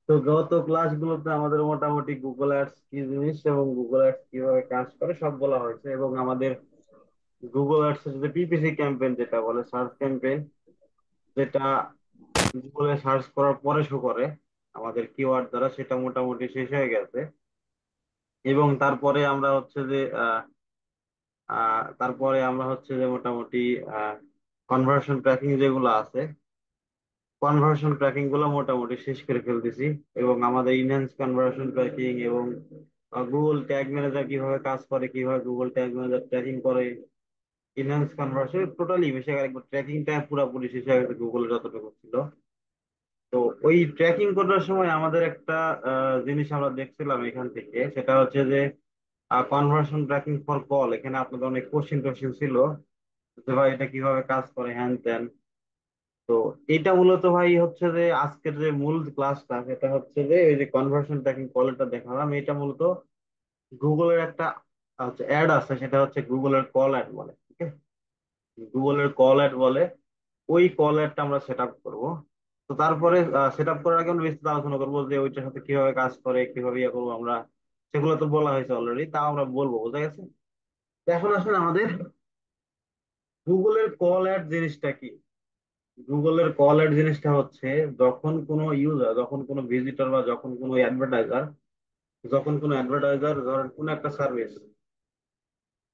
তো গত ক্লাসগুলোতে আমাদের মোটামুটি গুগল অ্যাডস কি জিনিস এবং গুগল অ্যাডস কিভাবে কাজ করে সব বলা হয়েছে, এবং আমাদের গুগল অ্যাডস এর যে পিপিসি ক্যাম্পেইন যেটা বলে, সার্চ ক্যাম্পেইন, যেটা গুগলে সার্চ করার পরে শো করে আমাদের কিওয়ার্ড দ্বারা, সেটা মোটামুটি শেষ হয়ে গেছে। এবং তারপরে আমরা হচ্ছে যে মোটামুটি কনভার্সন ট্র্যাকিং যেগুলো আছে, কনভার্সন ট্র্যাকিং গুলো মোটামুটি শেষ করে ফেলতেছি। এবং আমাদের ইনহ্যান্স কনভার্সন ট্র্যাকিং এবং গুগল ট্যাগ ম্যানেজার কিভাবে কাজ করে, কিভাবে গুগল ট্যাগ ম্যানেজার ট্র্যাকিং করে, ইনহ্যান্স কনভার্সন টোটালি মিশে গেছে, একবার ট্র্যাকিংটা পুরোপুরি শেষ হয়ে গেছে গুগলের যতটুকু ছিল। তো ওই ট্র্যাকিং করার সময় আমাদের একটা জিনিস আমরা দেখছিলাম এখান থেকে, সেটা হচ্ছে যে কনভার্সন ট্র্যাকিং ফর কল। এখানে আপনাদের অনেক কোশ্চেন টোশ্চেন ছিল যে ভাই এটা কিভাবে কাজ করে, হ্যান ত্যান। তো এটা মূলত ভাই হচ্ছে যে আজকের যে মূল ক্লাসটা, সেটা হচ্ছে যে ওই যে কনভার্সন ট্র্যাকিং কলটা দেখালাম, এটা মূলত গুগলের একটা হচ্ছে অ্যাড আছে, সেটা হচ্ছে গুগলের কল অ্যাড বলে, ঠিক আছে? গুগলের কল অ্যাড বলে, ওই কল অ্যাডটা আমরা সেট আপ করবো। তো তারপরে সেট আপ করার আগে আমরা বিস্তারিত আলোচনা করবো যে ওইটার সাথে কিভাবে কাজ করে, কিভাবে ইয়ে করবো আমরা। সেগুলো তো বলা হয়েছে অলরেডি, তাও আমরা বলবো, বোঝা গেছে? তো এখন আসলে আমাদের গুগলের কল অ্যাড জিনিসটা কি। গুগলের কল অ্যাড জিনিসটা হচ্ছে যখন কোনো ইউজার, যখন কোনো ভিজিটর বা যখন কোনো অ্যাডভার্টাইজার ধরেন কোনো একটা সার্ভিস,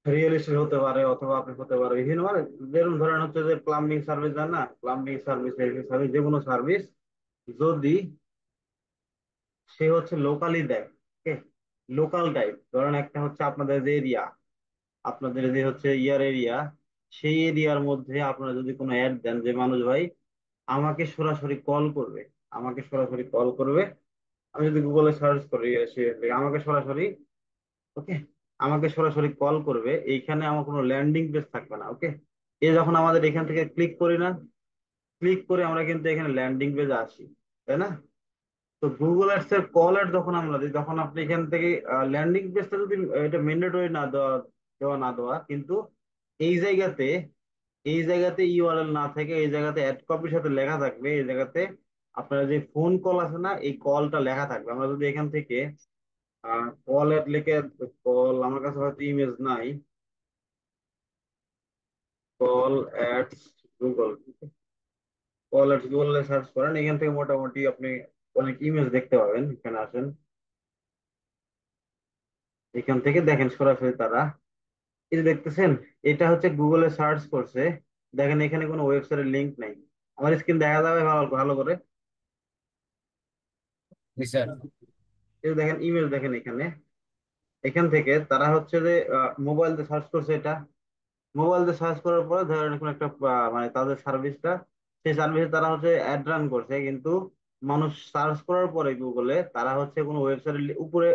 রিয়েল এস্টেট হতে পারে অথবা আপনি হতে পারে বিভিন্ন, মানে যেরকম ধরেন হচ্ছে যে প্লাম্বিং সার্ভিস দেন না, প্লাম্বিং সার্ভিস, ইলেকট্রিক সার্ভিস, যে কোনো সার্ভিস যদি সে হচ্ছে লোকালি দেয়, লোকাল টাইপ, ধরেন একটা হচ্ছে আপনাদের যে এরিয়া, আপনাদের যে হচ্ছে ইয়ার এরিয়া, সেই এরিয়ার মধ্যে আপনারা যদি কোনো অ্যাড দেন যে মানুষ ভাই আমাকে সরাসরি কল করবে, আমাকে সরাসরি কল করবে, আমি যদি গুগলে সার্চ করি সে আমাকে সরাসরি, ওকে, আমাকে সরাসরি কল করবে, এইখানে আমার কোনো ল্যান্ডিং পেজ থাকবে না, ওকে। এ যখন আমাদের এখান থেকে ক্লিক করি না, ক্লিক করে আমরা কিন্তু এখানে ল্যান্ডিং পেজে আসি, তাই না? তো গুগল অ্যাডস এর কল অ্যাড যখন আমরা দিই, তখন আপনি এখান থেকে ল্যান্ডিং পেজটা যদি এটা ম্যান্ডেটরি না দেওয়া, না দেওয়া, কিন্তু এই জায়গাতে, ইউআরএল না থেকে এই জায়গাতে অ্যাড কপির সাথে লেখা থাকবে, এই জায়গাতে আপনার যে ফোন কল আছে না, এই কলটা লেখা থাকবে। আমরা যদি এখান থেকে কল অ্যাড লিখে, কল, আমার কাছে হয়তো ইমেজ নাই, call ads Google, call ads গুগলে সার্চ করেন, এখান থেকে মোটামুটি আপনি অনেক ইমেজ দেখতে পাবেন। এখানে আসেন, এখান থেকে দেখেন সরাসরি তারা, এই যে দেখতেছেন, এটা হচ্ছে গুগলে সার্চ করছে। দেখেন এখানে কোনো ওয়েবসাইটের লিংক নাই। আমার স্ক্রিন দেখা যাবে ভালো ভালো করে? জি স্যার। এই যে দেখেন ইমেজ, দেখেন এখানে, এখান থেকে তারা হচ্ছে যে মোবাইল দিয়ে সার্চ করছে এটা। মোবাইল দিয়ে সার্চ করার পরে ধরেন কোনো একটা মানে তাদের সার্ভিসটা, সেই সার্ভিসে তারা হচ্ছে অ্যাড রান করছে, কিন্তু মানুষ সার্চ করার পরে গুগলে তারা হচ্ছে কোনো ওয়েবসাইটের উপরে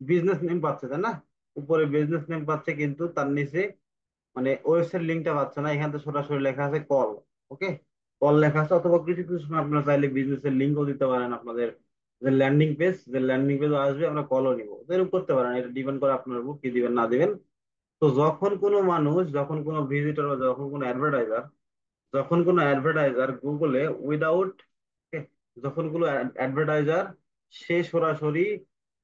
বিজনেস নেম পাচ্ছে, তাই না? উপরে বিজনেস নেম পাচ্ছে, কিন্তু তার নিচে মানে ওয়েবসাইট লিঙ্কটা পাচ্ছে না। এখানে তো সরাসরি লেখা আছে কল, ওকে, কল লেখা আছে। অথবা কিছু কিছু সময় আপনারা চাইলে বিজনেসের লিঙ্কও দিতে পারেন, আপনাদের যে ল্যান্ডিং পেজও আসবে, আমরা কলও নিব, তো এরকম করতে পারেন। এটা ডিপেন্ড করে আপনার উপর কি দিবেন না দিবেন। তো যখন কোনো মানুষ, যখন কোনো ভিজিটর বা যখন কোনো অ্যাডভার্টাইজার গুগলে উইদাউট, যখন কোনো অ্যাডভার্টাইজার সে সরাসরি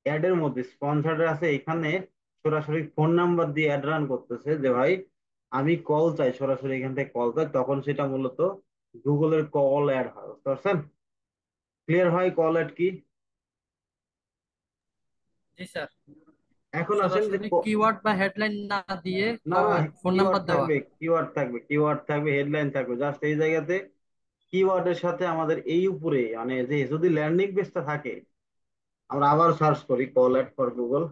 অ্যাডের মধ্যে স্পন্সর্ড আছে এখানে সরাসরি ফোন নাম্বার দিয়ে অ্যাড রান করতেছে যে ভাই আমি কল চাই, সরাসরি এখান থেকে কল চাই, তখন সেটা মূলত গুগলের কল অ্যাড হয়, বুঝতে পারছেন? ক্লিয়ার হয় কল অ্যাড কি? জি স্যার। এখন আসেন যে সরাসরি কিওয়ার্ড বা হেডলাইন না দিয়ে না না, ফোন কিওয়ার্ড নাম্বার দেওয়া। থাকবে, কিওয়ার্ড থাকবে, হেডলাইন থাকবে, জাস্ট এই জায়গাতে কিওয়ার্ডের সাথে আমাদের এই উপরে মানে যে যদি ল্যান্ডিং পেজটা থাকে, আমরা আবার সার্চ করি call at for Google,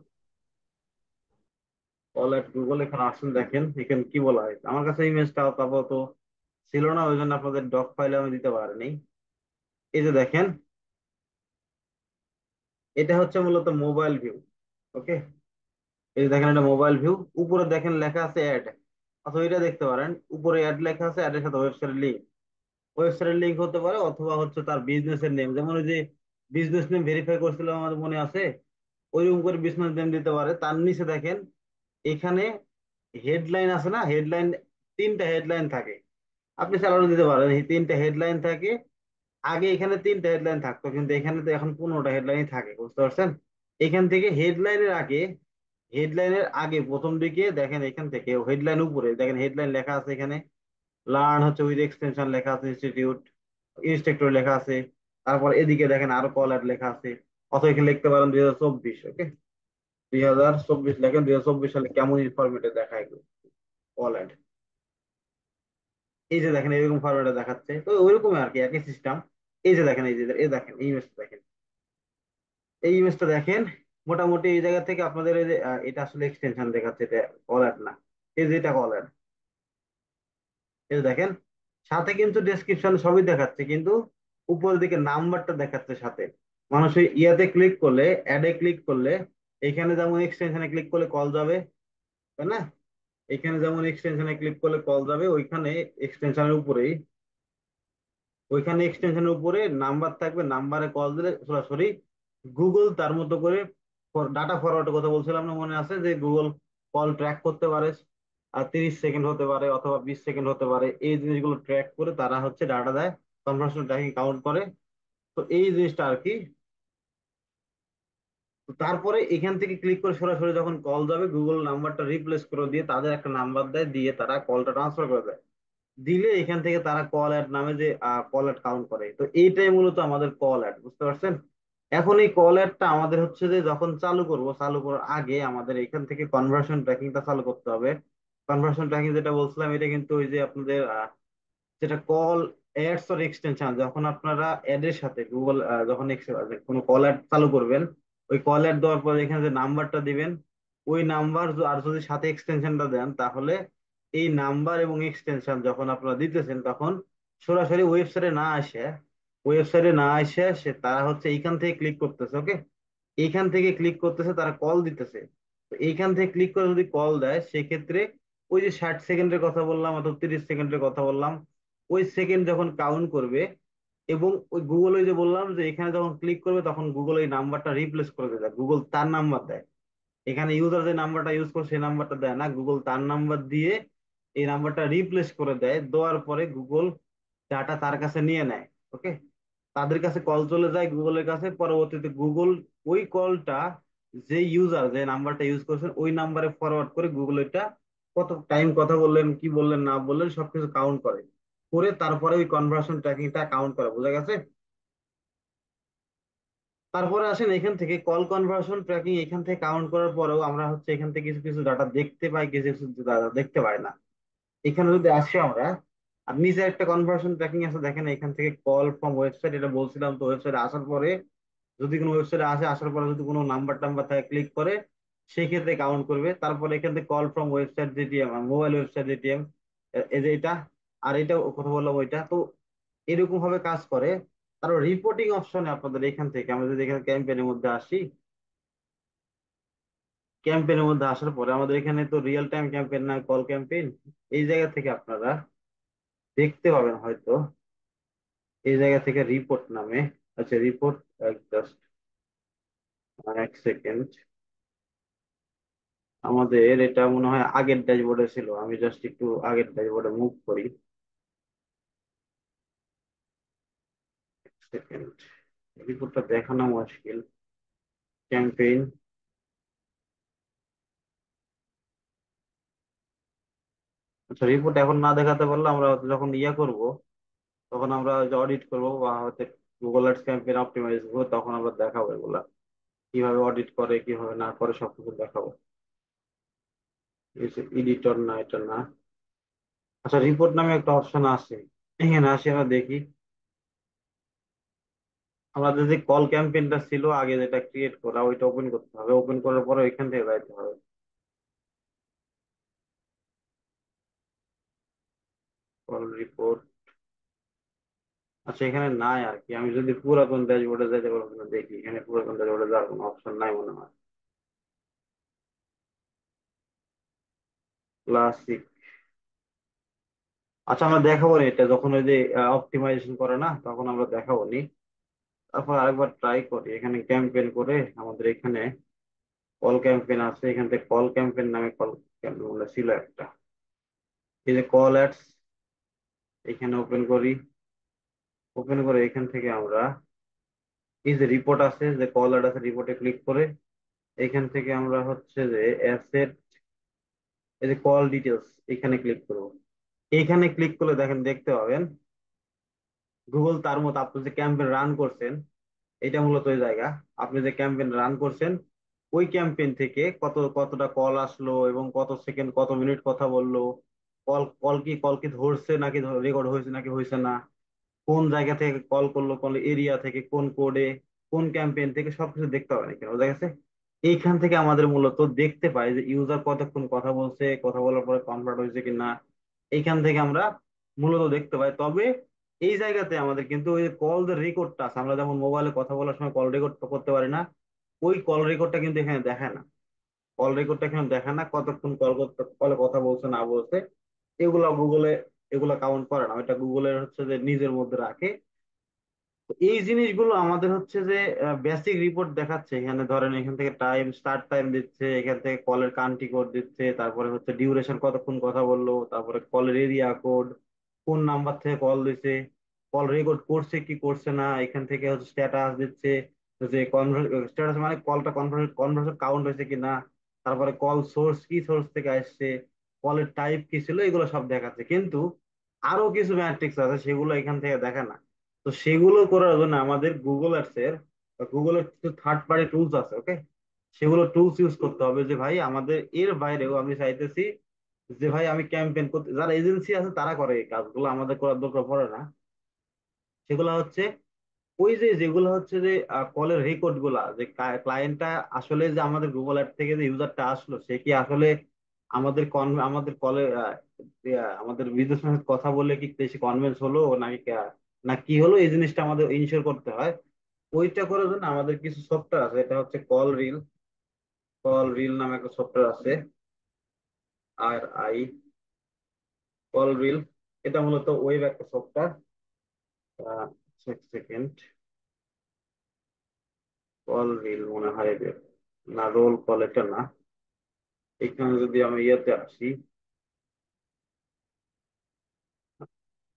call at Google, এখানে আসেন, দেখেন এখানে কি বলা হয়েছে। আমার কাছে ইমেজটা আপাতত ছিল না, ওই জন্য আপনাদের ডক ফাইলে আমি দিতে পারিনি। এই যে দেখেন, এটা হচ্ছে মূলত মোবাইল ভিউ, ওকে। এই যে দেখেন, এটা মোবাইল ভিউ, উপরে দেখেন লেখা আছে অ্যাড, অথবা এটা দেখতে পারেন উপরে অ্যাড লেখা আছে, অ্যাডের সাথে ওয়েবসাইটের লিঙ্ক হতে পারে, অথবা হচ্ছে তার বিজনেসের নেম, যেমন ওই যে বিজনেস নেম ভেরিফাই করছিলাম আমাদের মনে আছে, ওইরকম করে বিজনেস নেম দিতে পারে। তার নিচে দেখেন এখানে হেডলাইন আছে না, হেডলাইন, তিনটা হেডলাইন থাকে, আপনি স্যালারি দিতে পারেন, এই তিনটা হেডলাইন থাকে। আগে এখানে 3টা হেডলাইন থাকতো, কিন্তু এখানে তো এখন 15টা হেডলাইন থাকে, বুঝতে পারছেন? এখান থেকে হেডলাইনের আগে প্রথম দিকে দেখেন, এখান থেকে হেডলাইন উপরে দেখেন হেডলাইন লেখা আছে এখানে, লার্ন হচ্ছে উইথ এক্সটেনশন লেখা আছে, ইনস্টিটিউট ইনস্ট্রাক্টর লেখা আছে। তারপর এদিকে দেখেন আরো কল অ্যাড লেখা আছে, অথবা এখানে লিখতে পারেন 2024। ওকে, 2024 লেখেন, 2024 সালে কেমন ফরম্যাটে দেখায় কল অ্যাড। এই যে দেখেন এরকম ফরম্যাটে দেখাচ্ছে, তো ওইরকম আর কি, একই সিস্টেম। এই যে দেখেন, এই দেখেন এই ইমেজটা দেখেন, এই ইমেজটা দেখেন। মোটামুটি এই জায়গা থেকে আপনাদের এই যে এটা আসলে এক্সটেনশন দেখাচ্ছে, এটা কল অ্যাড না। এই যে এটা কল অ্যাড, এই যে দেখেন, সাথে কিন্তু ডেসক্রিপশন সবই দেখাচ্ছে, কিন্তু উপরের দিকে নাম্বারটা দেখাচ্ছে সাথে। মানুষ ওই ইয়াতে ক্লিক করলে, অ্যাডে ক্লিক করলে, এখানে যেমন এক্সটেনশনে ক্লিক করলে কল যাবে, তাই না? এখানে যেমন এক্সটেনশনে ক্লিক করলে কল যাবে, ওইখানে এক্সটেনশনের উপরেই, ওইখানে এক্সটেনশনের উপরে নাম্বার থাকবে, নাম্বারে কল দিলে সরাসরি গুগল তার মতো করে ডাটা ফরওয়ার্ডের কথা বলছিলাম না, মনে আছে যে গুগল কল ট্র্যাক করতে পারে, আর 30 সেকেন্ড হতে পারে অথবা 20 সেকেন্ড হতে পারে, এই জিনিসগুলো ট্র্যাক করে তারা হচ্ছে ডাটা দেয়, কনভার্সন ট্র্যাকিং কাউন্ট করে। তো এই জিনিসটা আর কি। তো তারপরে এখান থেকে ক্লিক করে সরাসরি যখন কল যাবে, গুগল নাম্বারটা রিপ্লেস করে দিয়ে তাদের একটা নাম্বার দেয়, দিয়ে তারা কলটা ট্রান্সফার করে দেয়। দিলে এখান থেকে তারা কল অ্যাড নামে যে কল অ্যাড কাউন্ট করে। তো এইটাই মূলত আমাদের কল অ্যাড, বুঝতে পারছেন? এখন এই কল অ্যাডটা আমাদের হচ্ছে যে যখন চালু করব, চালু করার আগে আমাদের এখান থেকে কনভার্সন ট্র্যাকিংটা চালু করতে হবে। কনভার্সন ট্র্যাকিং যেটা বলছিলাম, এটা কিন্তু ওই যে আপনাদের যেটা কল অ্যাডস অর এক্সটেনশন, যখন আপনারা অ্যাডের সাথে গুগল যখন কোনো কল অ্যাড চালু করবেন, ওই কল অ্যাড দেওয়ার পরে এখানে যে নাম্বারটা দিবেন, ওই নাম্বার আর যদি সাথে এক্সটেনশনটা দেন, তাহলে এই নাম্বার এবং এক্সটেনশন যখন আপনারা দিতেছেন, তখন সরাসরি ওয়েবসাইটে না আসে সে তারা হচ্ছে এইখান থেকে ক্লিক করতেছে। ওকে, এইখান থেকে ক্লিক করতেছে, তারা কল দিতেছে। তো এইখান থেকে ক্লিক করে যদি কল দেয়, সেক্ষেত্রে ওই যে 60 সেকেন্ডের কথা বললাম অথবা 30 সেকেন্ডের কথা বললাম, ওই সেকেন্ড যখন কাউন্ট করবে, এবং ওই গুগল ওই যে বললাম যে এখানে যখন ক্লিক করবে, তখন গুগল এই নাম্বারটা রিপ্লেস করে দেয়, গুগল তার নাম্বার দেয়। এখানে ইউজার যে নাম্বারটা ইউজ করে সেই নাম্বারটা দেয় না, গুগল তার নাম্বার দিয়ে এই নাম্বারটা রিপ্লেস করে দেয়। দেওয়ার পরে গুগল ডাটা তার কাছে নিয়ে নেয়। ওকে, তাদের কাছে কল চলে যায় গুগলের কাছে, পরবর্তীতে গুগল ওই কলটা যে ইউজার যে নাম্বারটা ইউজ করছেন ওই নাম্বারে ফরওয়ার্ড করে, গুগল এটা কত টাইম কথা বললেন, কি বললেন না বললেন সবকিছু কাউন্ট করে, করে তারপরে ওই কনভার্সন ট্র্যাকিংটা কাউন্ট করে। বোঝা গেছে? তারপরে আসেন এখান থেকে কল কনভার্সন ট্র্যাকিং, এখান থেকে কাউন্ট করার পরেও আমরা হচ্ছে এখান থেকে কিছু কিছু ডাটা দেখতে পাই, কিছু কিছু ডাটা দেখতে পাই না। এখানে যদি আসি আমরা, আর নিচে একটা কনভার্সন ট্র্যাকিং আছে দেখেন, এখান থেকে কল ফ্রম ওয়েবসাইট, এটা বলছিলাম। তো ওয়েবসাইটে আসার পরে, যদি কোনো ওয়েবসাইটে আসার পরে যদি কোনো নাম্বার টাম্বার থাকে ক্লিক করে, সেই ক্ষেত্রে কাউন্ট করবে। তারপরে এখান থেকে call from website GTM, mobile website GTM, এই যে এটা, আর এটা কথা বললাম ওইটা। তো এরকম ভাবে কাজ করে। তারপর রিপোর্টিং অপশনে আপনাদের এখান থেকে আমরা যদি এখানে ক্যাম্পেইনের মধ্যে আসি, ক্যাম্পেইনের মধ্যে আসার পরে আমাদের এখানে তো রিয়েল টাইম ক্যাম্পেইন না, কল ক্যাম্পেইন। এই জায়গা থেকে আপনারা দেখতে পাবেন হয়তো, এই জায়গা থেকে রিপোর্ট নামে, আচ্ছা রিপোর্ট, জাস্ট 1 সেকেন্ড। আমাদের এটা মনে হয় আগের ড্যাশবোর্ডে ছিল, আমি জাস্ট একটু আগের ড্যাশবোর্ডে মুভ করি। সেকেন্ড, রিপোর্টটা দেখানো মুশকিল। ক্যাম্পেইন, আচ্ছা রিপোর্ট এখন না দেখাতে পারলে আমরা যখন ইয়া করব, তখন আমরা অডিট করব বা হয়তো গুগল অ্যাডস ক্যাম্পেইন অপটিমাইজ করবো, তখন আমরা দেখাবো এগুলা কিভাবে অডিট করে কিভাবে না করে সবকিছু দেখাবো। এডিটর না, এটা না। আচ্ছা রিপোর্ট নামে একটা অপশন আছে, এখানে আসি আমরা দেখি। আমাদের যে কল ক্যাম্পেইনটা ছিল আগে, যেটা ক্রিয়েট করা, ওইটা ওপেন করতে হবে। ওপেন করার পরে ওইখান থেকে যাইতে হবে, কল রিপোর্ট। আচ্ছা এখানে নাই আর কি, আমি যদি পুরাতন ড্যাশবোর্ডে যাইতে পারবো কিনা দেখি। এখানে পুরাতন ড্যাশবোর্ডে যাওয়ার কোনো অপশন নাই মনে হয়। ক্লাসিক, আচ্ছা আমরা দেখাবো নি এটা, যখন ওই যে অপটিমাইজেশন করে না, তখন আমরা দেখাবো নি। তারপর আরেকবার ট্রাই করি, এখানে ক্যাম্পেইন করে আমাদের এখানে কল ক্যাম্পেইন আছে, এখান থেকে কল ক্যাম্পেইন নামে কল ক্যাম্পেইন ছিল একটা, এই যে কল অ্যাডস, এখানে ওপেন করি। ওপেন করে এখান থেকে আমরা এই যে রিপোর্ট আছে, যে কল অ্যাড আছে, রিপোর্টে ক্লিক করে এখান থেকে আমরা হচ্ছে যে অ্যাসেট, এই যে কল ডিটেলস, এখানে ক্লিক করব। এইখানে ক্লিক করলে দেখেন, দেখতে পাবেন গুগল তার মতো আপনি যে ক্যাম্পেইন রান করছেন, এটা মূলত ওই জায়গা। আপনি যে ক্যাম্পেইন রান করছেন, ওই ক্যাম্পেইন থেকে কতটা কল আসলো এবং কত সেকেন্ড কত মিনিট কথা বললো, কল কি ধরছে নাকি রেকর্ড হয়েছে নাকি হয়েছে না, কোন জায়গা থেকে কল করলো, কোন এরিয়া থেকে, কোন কোডে, কোন ক্যাম্পেইন থেকে, সবকিছু দেখতে পাবেন এখানে, বোঝা গেছে? এইখান থেকে আমাদের মূলত দেখতে পাই যে ইউজার কতক্ষণ কথা বলছে, কথা বলার পরে কনভার্ট হয়েছে কিনা। এইখান থেকে আমরা মূলত দেখতে পাই। তবে এই জায়গাতে আমাদের কিন্তু ওই কল যে রেকর্ডটা আছে, আমরা যেমন মোবাইলে কথা বলার সময় কল রেকর্ড করতে পারি না, ওই কল রেকর্ডটা কিন্তু এখানে দেখায় না। কল রেকর্ডটা এখানে দেখায় না, কতক্ষণ কলে কথা বলছে না বলছে, এগুলা গুগলে, এগুলা কাউন্ট করে না। ওইটা গুগলের হচ্ছে যে নিজের মধ্যে রাখে। তো এই জিনিসগুলো আমাদের হচ্ছে যে বেসিক রিপোর্ট দেখাচ্ছে। এখানে ধরেন এখান থেকে টাইম, স্টার্ট টাইম দিচ্ছে, এখান থেকে কলের কান্ট্রি কোড দিচ্ছে, তারপরে হচ্ছে ডিউরেশন কতক্ষণ কথা বললো, তারপরে কলের এরিয়া কোড, কোন নাম্বার থেকে কল দিছে, কল রেকর্ড করছে কি করছে না, এখান থেকে হচ্ছে স্ট্যাটাস দিচ্ছে, যে স্ট্যাটাস মানে কলটা কনভার্সন কাউন্ট হয়েছে কিনা, তারপরে কল সোর্স কি সোর্স থেকে আসছে, কলের টাইপ কি ছিল, এগুলো সব দেখাচ্ছে। কিন্তু আরো কিছু ম্যাট্রিক্স আছে, সেগুলো এখান থেকে দেখে না। তো সেগুলো করার জন্য আমাদের গুগল অ্যাডস এর, গুগলের কিছু থার্ড পার্টি টুলস আছে, ওকে? সেগুলো টুলস ইউজ করতে হবে। যে ভাই আমাদের এর বাইরেও আমি চাইতেছি যে ভাই আমি ক্যাম্পেইন করতে, যারা এজেন্সি আছে তারা করে এই কাজগুলো, আমাদের করার দরকার পড়ে না। সেগুলো হচ্ছে ওই যে যেগুলো হচ্ছে যে কলের রেকর্ড গুলা, যে ক্লায়েন্টটা আসলে যে আমাদের গুগল অ্যাপ থেকে যে ইউজারটা আসলো, সে কি আসলে আমাদের কলে আমাদের বিজনেস সাথে কথা বলে কি বেশি কনভিন্স হলো নাকি না কি হলো, এই জিনিসটা আমাদের ইনশিওর করতে হয়। ওইটা করার জন্য আমাদের কিছু সফটওয়্যার আছে। এটা হচ্ছে কল রিল নামে একটা সফটওয়্যার আছে, RI, কল রিল। এটা মূলত ওয়েব একটা সফটওয়্যার। সেকেন্ড, কল রিল মনে হয় যে, না রোল কল এটা না। এখানে যদি আমি ইয়েতে আসি,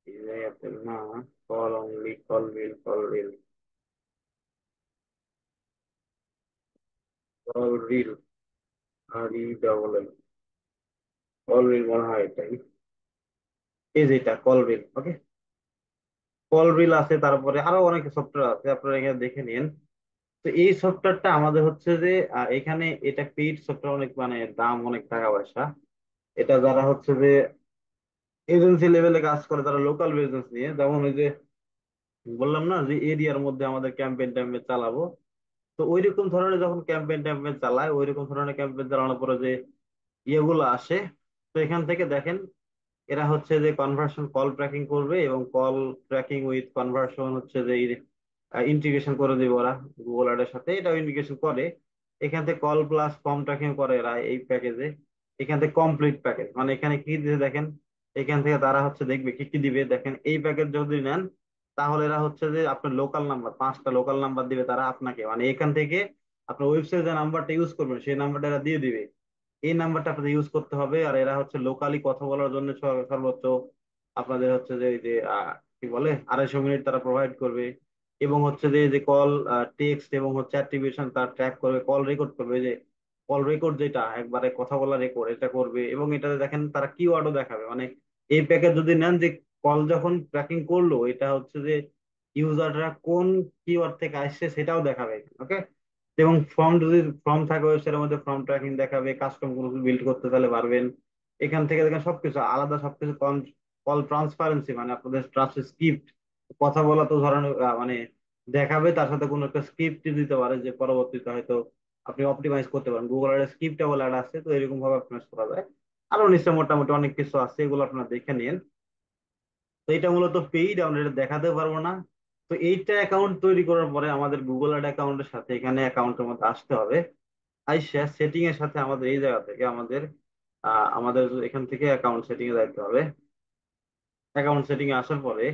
এই জায়গাতে না, call only, call reel, RE, call reel মনে হয় এটাই। এই যে এটা কল রিল, ওকে? কল রিল আছে, তারপরে আরো অনেক সফটওয়্যার আছে, আপনারা এখানে দেখে নিন। তো এই সফটওয়্যারটা আমাদের হচ্ছে যে এখানে এটা পেইড সফটওয়্যার, অনেক মানে দাম, অনেক টাকা পয়সা। এটা যারা হচ্ছে যে এজেন্সি লেভেলে কাজ করে, তারা লোকাল বিজনেস নিয়ে, যেমন ওই যে বললাম না যে এরিয়ার মধ্যে আমাদের ক্যাম্পেইন ট্যাম্পেইন চালাবো, তো ওইরকম ধরনের যখন ক্যাম্পেইন ট্যাম্পেইন চালায়, ওইরকম ধরনের ক্যাম্পেইন চালানোর পরে যে ইয়েগুলো আসে, তো এখান থেকে দেখেন এরা হচ্ছে যে কনভার্সন কল ট্র্যাকিং করবে, এবং কল ট্র্যাকিং উইথ কনভার্সন হচ্ছে যে ইন্টিগ্রেশন করে দেবে ওরা গুগল অ্যাডের সাথে, এটাও ইন্টিগ্রেশন করে। এখান থেকে কল প্লাস ফর্ম ট্র্যাকিং করে এরা এই প্যাকেজে। এখান থেকে কমপ্লিট প্যাকেজ মানে এখানে কি দিতে দেখেন, এখান থেকে তারা হচ্ছে দেখবে কি কি দিবে। দেখেন এই প্যাকেজ যদি নেন, তাহলে এরা হচ্ছে যে আপনার লোকাল নাম্বার, 5টা লোকাল নাম্বার দিবে তারা আপনাকে, মানে এখান থেকে আপনার ওয়েবসাইটে যে নাম্বারটা ইউজ করবেন সেই নাম্বারটা এরা দিয়ে দিবে। এই নাম্বারটা আপনাদের ইউজ করতে হবে। আর এরা হচ্ছে লোকালি কথা বলার জন্য সর্বোচ্চ আপনাদের হচ্ছে যে এই যে কি বলে 250 মিনিট তারা প্রোভাইড করবে। এবং হচ্ছে যে এই যে কল টেক্সট এবং হচ্ছে অ্যাট্রিবিউশন তার ট্র্যাক করবে, কল রেকর্ড করবে, এই যে কল রেকর্ড যেটা একবারে কথা বলা রেকর্ড, এটা করবে। এবং এটাতে দেখেন তারা কিওয়ার্ডও দেখাবে, মানে এই প্যাকেজ যদি নেন, যে কল যখন ট্র্যাকিং করলো, এটা হচ্ছে যে ইউজাররা কোন কিওয়ার্ড থেকে আসছে সেটাও দেখাবে, ওকে? এবং ফর্ম, যদি ফর্ম থাকে ওয়েবসাইটের মধ্যে, ফর্ম ট্র্যাকিং দেখাবে, কাস্টম গ্রুপ বিল্ড করতে তাহলে পারবেন। এখান থেকে দেখেন সবকিছু আলাদা, সবকিছু কল ট্রান্সপারেন্সি, মানে আপনাদের ট্রাস্ট স্ক্রিপ্ট, কথা বলা তো ধরেন মানে দেখাবে, তার সাথে কোনো একটা স্ক্রিপ্ট দিতে পারে, যে পরবর্তীতে হয়তো আপনি অপটিমাইজ করতে পারেন। গুগল এর স্ক্রিপ্টেবল অ্যাড আছে, তো এরকম ভাবে অপটিমাইজ করা যায়। আরো নিশ্চয় মোটামুটি অনেক কিছু আছে, এগুলো আপনারা দেখে নিন। তো এটা মূলত পেইড, আমরা এটা দেখাতে পারবো না। তো এইটা অ্যাকাউন্ট তৈরি করার পরে আমাদের গুগল অ্যাড অ্যাকাউন্টের সাথে এখানে অ্যাকাউন্টের মধ্যে আসতে হবে। আইসা সেটিং এর সাথে আমাদের এই জায়গা থেকে আমাদের এখান থেকে অ্যাকাউন্ট সেটিং এ যাইতে হবে। অ্যাকাউন্ট সেটিং এ আসার পরে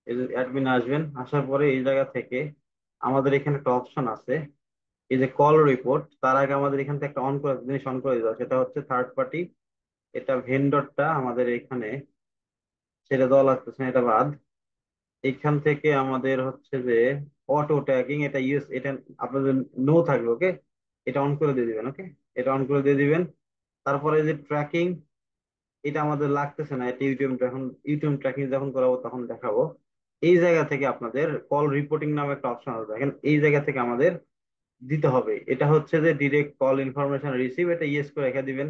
এই যে অ্যাডমিন আসবেন, আসার পরে এই জায়গা থেকে আমাদের এখানে একটা অপশন আছে, এই যে কল রিপোর্ট। তার আগে আমাদের এখান থেকে একটা জিনিস অন করে দিতে হবে, সেটা হচ্ছে থার্ড পার্টি। এটা ভেন্ডরটা আমাদের এখানে ছেড়ে দেওয়া লাগতেছে না, এটা বাদ। এখান থেকে আমাদের হচ্ছে যে অটো ট্র্যাকিং, এটা ইউএস, এটা আপনাদের নো থাকবে, ওকে। এটা অন করে দিয়ে দিবেন, ওকে। এটা অন করে দিয়ে দিবেন। তারপরে যে ট্র্যাকিং, এটা আমাদের লাগতেছে না, এটা ইউটিউব, যখন ইউটিউব ট্র্যাকিং যখন করাবো তখন দেখাবো। এই জায়গা থেকে আপনাদের কল রিপোর্টিং নামে একটা অপশন আছে, দেখেন এই জায়গা থেকে আমাদের দিতে হবে। এটা হচ্ছে যে ডিরেক্ট কল ইনফরমেশন রিসিভ, এটা ইয়েস করে রেখে দিবেন।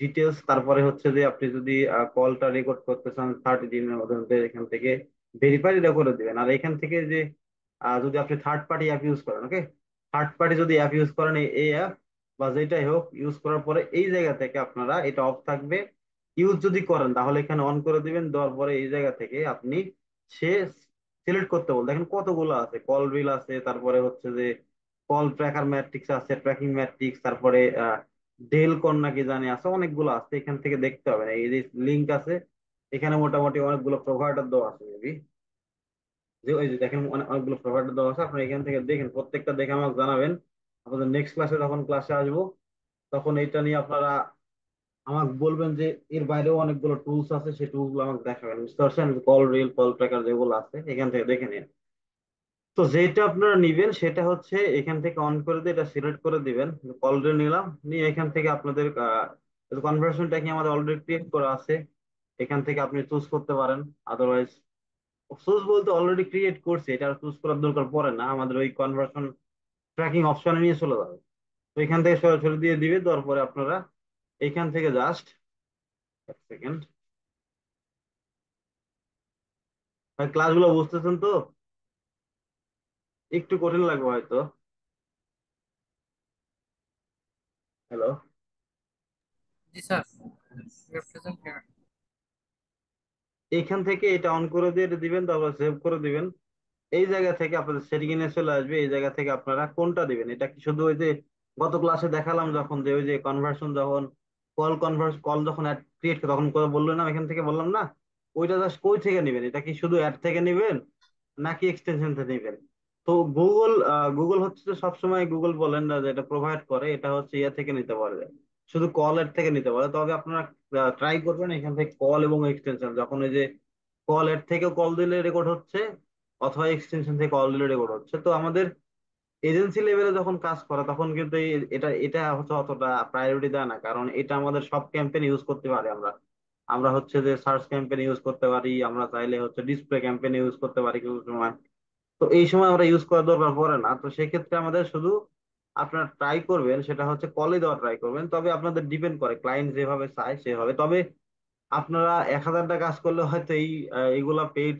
ডিটেলস, তারপরে হচ্ছে যে আপনি যদি কলটা রেকর্ড করতে চান 30 দিনের মধ্যে, এখান থেকে ভেরিফাই এটা করে দিবেন। আর এখান থেকে যে যদি আপনি থার্ড পার্টি অ্যাপ ইউজ করেন, ওকে, থার্ড পার্টি যদি অ্যাপ ইউজ করেন, এই অ্যাপ বা যেটাই হোক ইউজ করার পরে এই জায়গা থেকে আপনারা এটা অফ থাকবে। ইউজ যদি করেন তাহলে এখানে অন করে দিবেন, দেওয়ার পরে এই জায়গা থেকে আপনি সে সিলেক্ট করতে বল, দেখেন কতগুলো আছে, কল রিল আছে, তারপরে হচ্ছে যে কল ট্র্যাকার ম্যাট্রিক্স আছে, ট্র্যাকিং ম্যাট্রিক্স, তারপরে ডেল কোন নাকি জানি আছে, অনেকগুলো আছে, এখান থেকে দেখতে হবে না, এই যে লিঙ্ক আছে, এখানে মোটামুটি অনেকগুলো প্রোভাইডার দেওয়া আছে মেবি, যে ওই যে দেখেন অনেকগুলো প্রোভাইডার দেওয়া আছে, আপনারা এখান থেকে দেখেন, প্রত্যেকটা দেখে আমাকে জানাবেন। আপনাদের নেক্সট ক্লাসে যখন ক্লাসে আসবো তখন এটা নিয়ে আপনারা আমাকে বলবেন যে এর বাইরেও অনেকগুলো টুলস আছে, সেই টুলস গুলো আমাকে দেখাবেন, বুঝতে পারছেন? কল রিল, কল ট্র্যাকার যেগুলো আছে এখান থেকে দেখে নিন। তো যেটা আপনারা নিবেন সেটা হচ্ছে এখান থেকে অন করে দিয়ে এটা সিলেক্ট করে দিবেন। কল রিল নিলাম, নিয়ে এখান থেকে আপনাদের কনভার্সনটা কি আমাদের অলরেডি ক্রিয়েট করা আছে, এখান থেকে আপনি চুজ করতে পারেন। আদারওয়াইজ চুজ বলতে অলরেডি ক্রিয়েট করছে, এটা চুজ করার দরকার পড়ে না, আমাদের ওই কনভার্সন ট্র্যাকিং অপশনে নিয়ে চলে যাবে। তো এখান থেকে সরাসরি দিয়ে দিবে, দেওয়ার পরে আপনারা এখান থেকে জাস্ট এক সেকেন্ড, ক্লাসগুলো বুঝতেছেন তো? একটু কঠিন লাগবে হয়তো। Hello. Ji sir, present here. এইখান থেকে এটা অন করে দিয়ে এটা দিবেন, তারপর সেভ করে দিবেন। এই জায়গা থেকে আপনাদের সেটিং এ চলে আসবে, এই জায়গা থেকে আপনারা কোনটা দিবেন, এটা কি শুধু ওই যে গত ক্লাসে দেখালাম যখন, যে ওই যে কনভার্সন যখন কল যখন অ্যাড ক্রিয়েট তখন করে বললো না, এখান থেকে বললাম না, ওইটা জাস্ট কই থেকে নেবেন, এটা কি শুধু অ্যাড থেকে নেবেন নাকি এক্সটেনশন থেকে নেবেন? তো গুগল হচ্ছে যে সবসময় গুগল বলেন না যে এটা প্রোভাইড করে, এটা হচ্ছে ইয়ে থেকে নিতে পারবে, শুধু কল অ্যাড থেকে নিতে পারে। তবে আপনারা ট্রাই করবেন এখান থেকে কল এবং এক্সটেনশন, যখন এই যে কল অ্যাড থেকে কল দিলে রেকর্ড হচ্ছে, অথবা এক্সটেনশন থেকে কল দিলে রেকর্ড হচ্ছে। তো আমাদের এজেন্সি লেভেলে যখন কাজ করে তখন কিন্তু এটা এটা হচ্ছে অতটা প্রায়োরিটি দেয় না, কারণ এটা আমাদের সব ক্যাম্পেইন ইউজ করতে পারি আমরা। আমরা হচ্ছে যে সার্চ ক্যাম্পেইন ইউজ করতে পারি, আমরা চাইলে হচ্ছে ডিসপ্লে ক্যাম্পেইন ইউজ করতে পারি কিছু সময়। তো এই সময় আমরা ইউজ করার দরকার পড়ে না, তো সেক্ষেত্রে আমাদের শুধু আপনারা ট্রাই করবেন সেটা হচ্ছে কলে দেওয়া ট্রাই করবেন। তবে আপনাদের ডিপেন্ড করে, ক্লায়েন্ট যেভাবে চায় সেভাবে। তবে আপনারা 1,000টা কাজ করলে হয়তো এইগুলা পেইড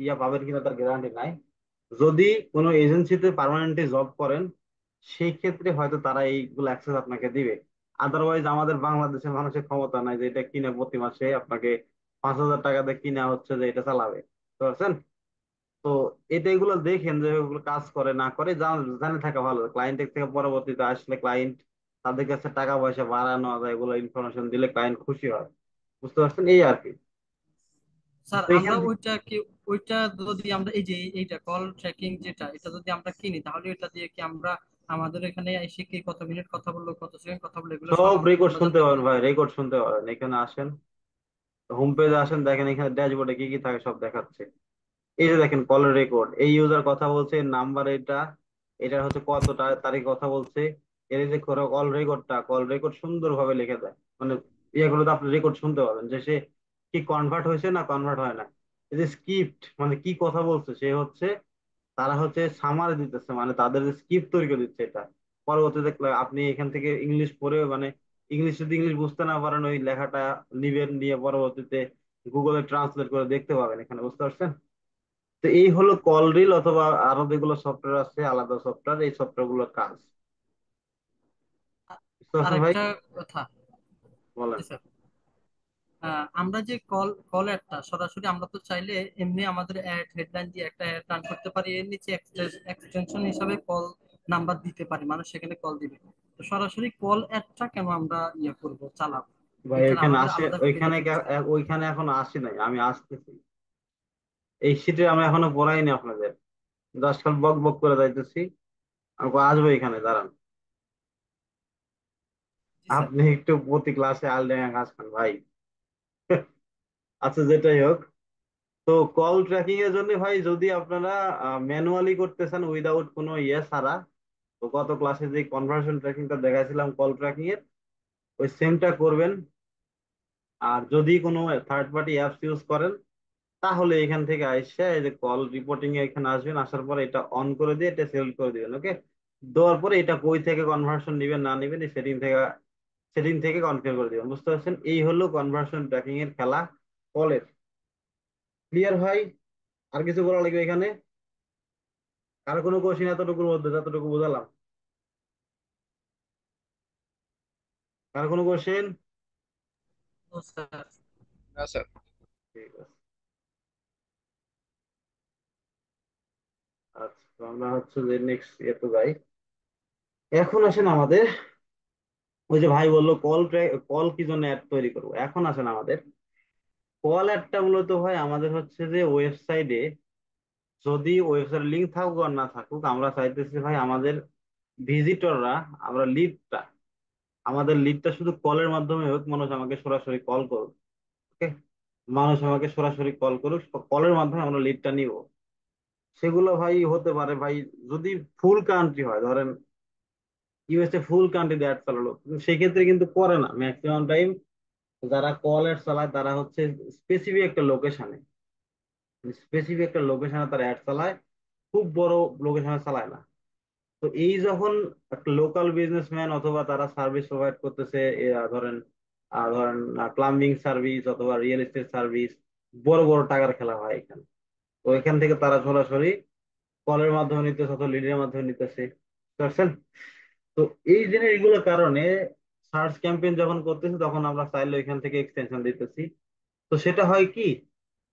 ইয়া পাবেন কিনা তার গ্যারান্টি নাই। যদি কোনো এজেন্সিতে পার্মানেন্টলি জব করেন সেই ক্ষেত্রে হয়তো তারা এইগুলো অ্যাক্সেস আপনাকে দিবে। আদারওয়াইজ আমাদের বাংলাদেশের মানুষের ক্ষমতা নাই যে এটা কিনে প্রতি মাসে আপনাকে 5,000 টাকা দিয়ে কিনা হচ্ছে যে এটা চালাবে, বুঝতে পারছেন? তো এটা এগুলো দেখেন যে এগুলো কাজ করে না করে, জানে থাকা ভালো। ক্লায়েন্টের থেকে পরবর্তীতে আসলে ক্লায়েন্ট, তাদের কাছে টাকা পয়সা বাড়ানো যায়, এগুলো ইনফরমেশন দিলে ক্লায়েন্ট খুশি হয়, বুঝতে পারছেন, এই আর কি। স্যার তো এখান আমরা ওইটা কি, ওইটা যদি আমরা এই যে এইটা কল ট্র্যাকিং যেটা, এটা যদি আমরা কিনি তাহলে এটা দিয়ে কি আমরা আমাদের এখানে এসে কি কত মিনিট কথা বললো, কত সেকেন্ড কথা বললো, এগুলো সব সব রেকর্ড আমরা শুনতে জানতে পাবেন পারবো? ভাই, রেকর্ড শুনতে পাবেন। এখানে আসেন, হোম পেজে আসেন, দেখেন এখানে ড্যাশবোর্ডে কি কি থাকে সব দেখাচ্ছে। এই যে দেখেন কলের রেকর্ড, এই ইউজার কথা বলছে, নাম্বার এটা, এটা হচ্ছে কতটা তারিখ কথা বলছে। এর এই যে কল রেকর্ডটা, কল রেকর্ড সুন্দর ভাবে লিখে দেয়, মানে ইয়েগুলো তো আপনি রেকর্ড শুনতে পাবেন যে সে কি কনভার্ট হয়েছে না কনভার্ট হয় না। এই যে স্ক্রিপ্ট, মানে কি কথা বলছে সে হচ্ছে, তারা হচ্ছে সামারি দিতেছে, মানে তাদের যে স্ক্রিপ্ট তৈরি করে দিচ্ছে এটা। পরবর্তীতে আপনি এখান থেকে ইংলিশ পড়ে, মানে ইংলিশ যদি ইংলিশ বুঝতে না পারেন ওই লেখাটা নিবেন, নিয়ে পরবর্তীতে গুগলে ট্রান্সলেট করে দেখতে পাবেন এখানে, বুঝতে পারছেন? তো এই হলো কল রিল, অথবা আরো যেগুলো সফটওয়্যার আছে আলাদা সফটওয়্যার, এই সফটওয়্যার গুলোর কাজ, বুঝতে আর পারছেন ভাই? একটা কথা। বলেন। জি স্যার, আমরা যে কল অ্যাডটা সরাসরি আমরা তো চাইলে এমনি আমাদের অ্যাড হেডলাইন দিয়ে একটা অ্যাড রান করতে পারি, এর নিচে এক্সটেনশন হিসাবে কল নাম্বার দিতে পারি, মানুষ সেখানে কল দিবে। তো সরাসরি কল অ্যাডটা কেন আমরা ইয়ে করবো, চালাবো? ভাই এখানে ওইখানে আমাদের আসে, আলাদা ওইখানে বেনিফিট কি? ওইখানে এখনো আসি নাই, আমি আসতেছি। এই শীটে আমরা এখনো পড়াইনি আপনাদের, জাস্ট খালি বক বক করে যাইতেছি। আমি আসবো এখানে, দাঁড়ান। জি স্যার। আপনি একটু প্রতি ক্লাসে আলডেঙ্গা ঘাস খান ভাই। আচ্ছা, যেটাই হোক। তো তো কল ট্র্যাকিং এর জন্য ভাই যদি আপনারা ম্যানুয়ালি করতে চান উইদাউট কোনো ইয়ে ছাড়া, তো গত ক্লাসে যে কনভার্সন ট্র্যাকিংটা দেখাইছিলাম কল ট্র্যাকিং এর, ওই সেমটা করবেন। আর যদি কোনো থার্ড পার্টি অ্যাপস ইউজ করেন, তাহলে এখান থেকে আইসা এই যে কল রিপোর্টিং এ এখানে আসবেন, আসার পরে এটা অন করে দিয়ে এটা সিলেক্ট করে দিবেন। ওকে, দেওয়ার পরে এটা কই থেকে কনভার্সন নিবেন না নিবেন এই সেটিং থেকে কনফিগার করে দিবেন। বুঝতে পারছেন? এই হলো কনভার্সন ট্র্যাকিং এর খেলা কলের। ক্লিয়ার ভাই? আর কিছু বলা লাগবে এখানে? আর কোনো কোশ্চেন এতটুকুর মধ্যে যতটুকু বোঝালাম? আর কোনো কোশ্চেন? তো স্যার, না স্যার। ঠিক আছে। আচ্ছা, তো আমরা হচ্ছে যে নেক্সট ইয়েতে যাই। এখন আসেন আমাদের, ওই যে ভাই বললো কল কি জন্য অ্যাড তৈরি করবো, এখন আসেন আমাদের কল অ্যাডটা মূলত ভাই আমাদের হচ্ছে যে ওয়েবসাইটে, যদি ওয়েবসাইট লিঙ্ক থাকুক আর না থাকুক, আমরা চাইতেছি ভাই আমাদের ভিজিটররা, আমরা লিডটা, আমাদের লিডটা শুধু কলের মাধ্যমে হোক, মানুষ আমাকে সরাসরি কল করুক। ওকে, মানুষ আমাকে সরাসরি কল করুক, কলের মাধ্যমে আমরা লিডটা নিব। সেগুলো ভাই হতে পারে ভাই, যদি ফুল কান্ট্রি হয়, ধরেন ইউএসএ ফুল কান্ট্রি অ্যাড চালালো, কিন্তু সেক্ষেত্রে কিন্তু করে না ম্যাক্সিমাম টাইম। যারা কল অ্যাড চালায় তারা হচ্ছে স্পেসিফিক একটা লোকেশনে তারা অ্যাড চালায়, খুব বড় লোকেশনে চালায় না। তো এই যখন একটা লোকাল বিজনেসম্যান অথবা তারা সার্ভিস প্রোভাইড করতেছে, ধরেন প্লাম্বিং সার্ভিস অথবা রিয়েল এস্টেট সার্ভিস, বড় বড় টাকার খেলা হয় এখানে। তো এখান থেকে তারা সরাসরি কলের মাধ্যমে নিতেছে অথবা লিডের মাধ্যমে নিতেছে। বুঝতে পারছেন? তো এই জিনিসগুলোর কারণে সার্চ ক্যাম্পেইন যখন করতেছি তখন আমরা চাইলে এখান থেকে এক্সটেনশন দিতেছি। তো সেটা হয় কি,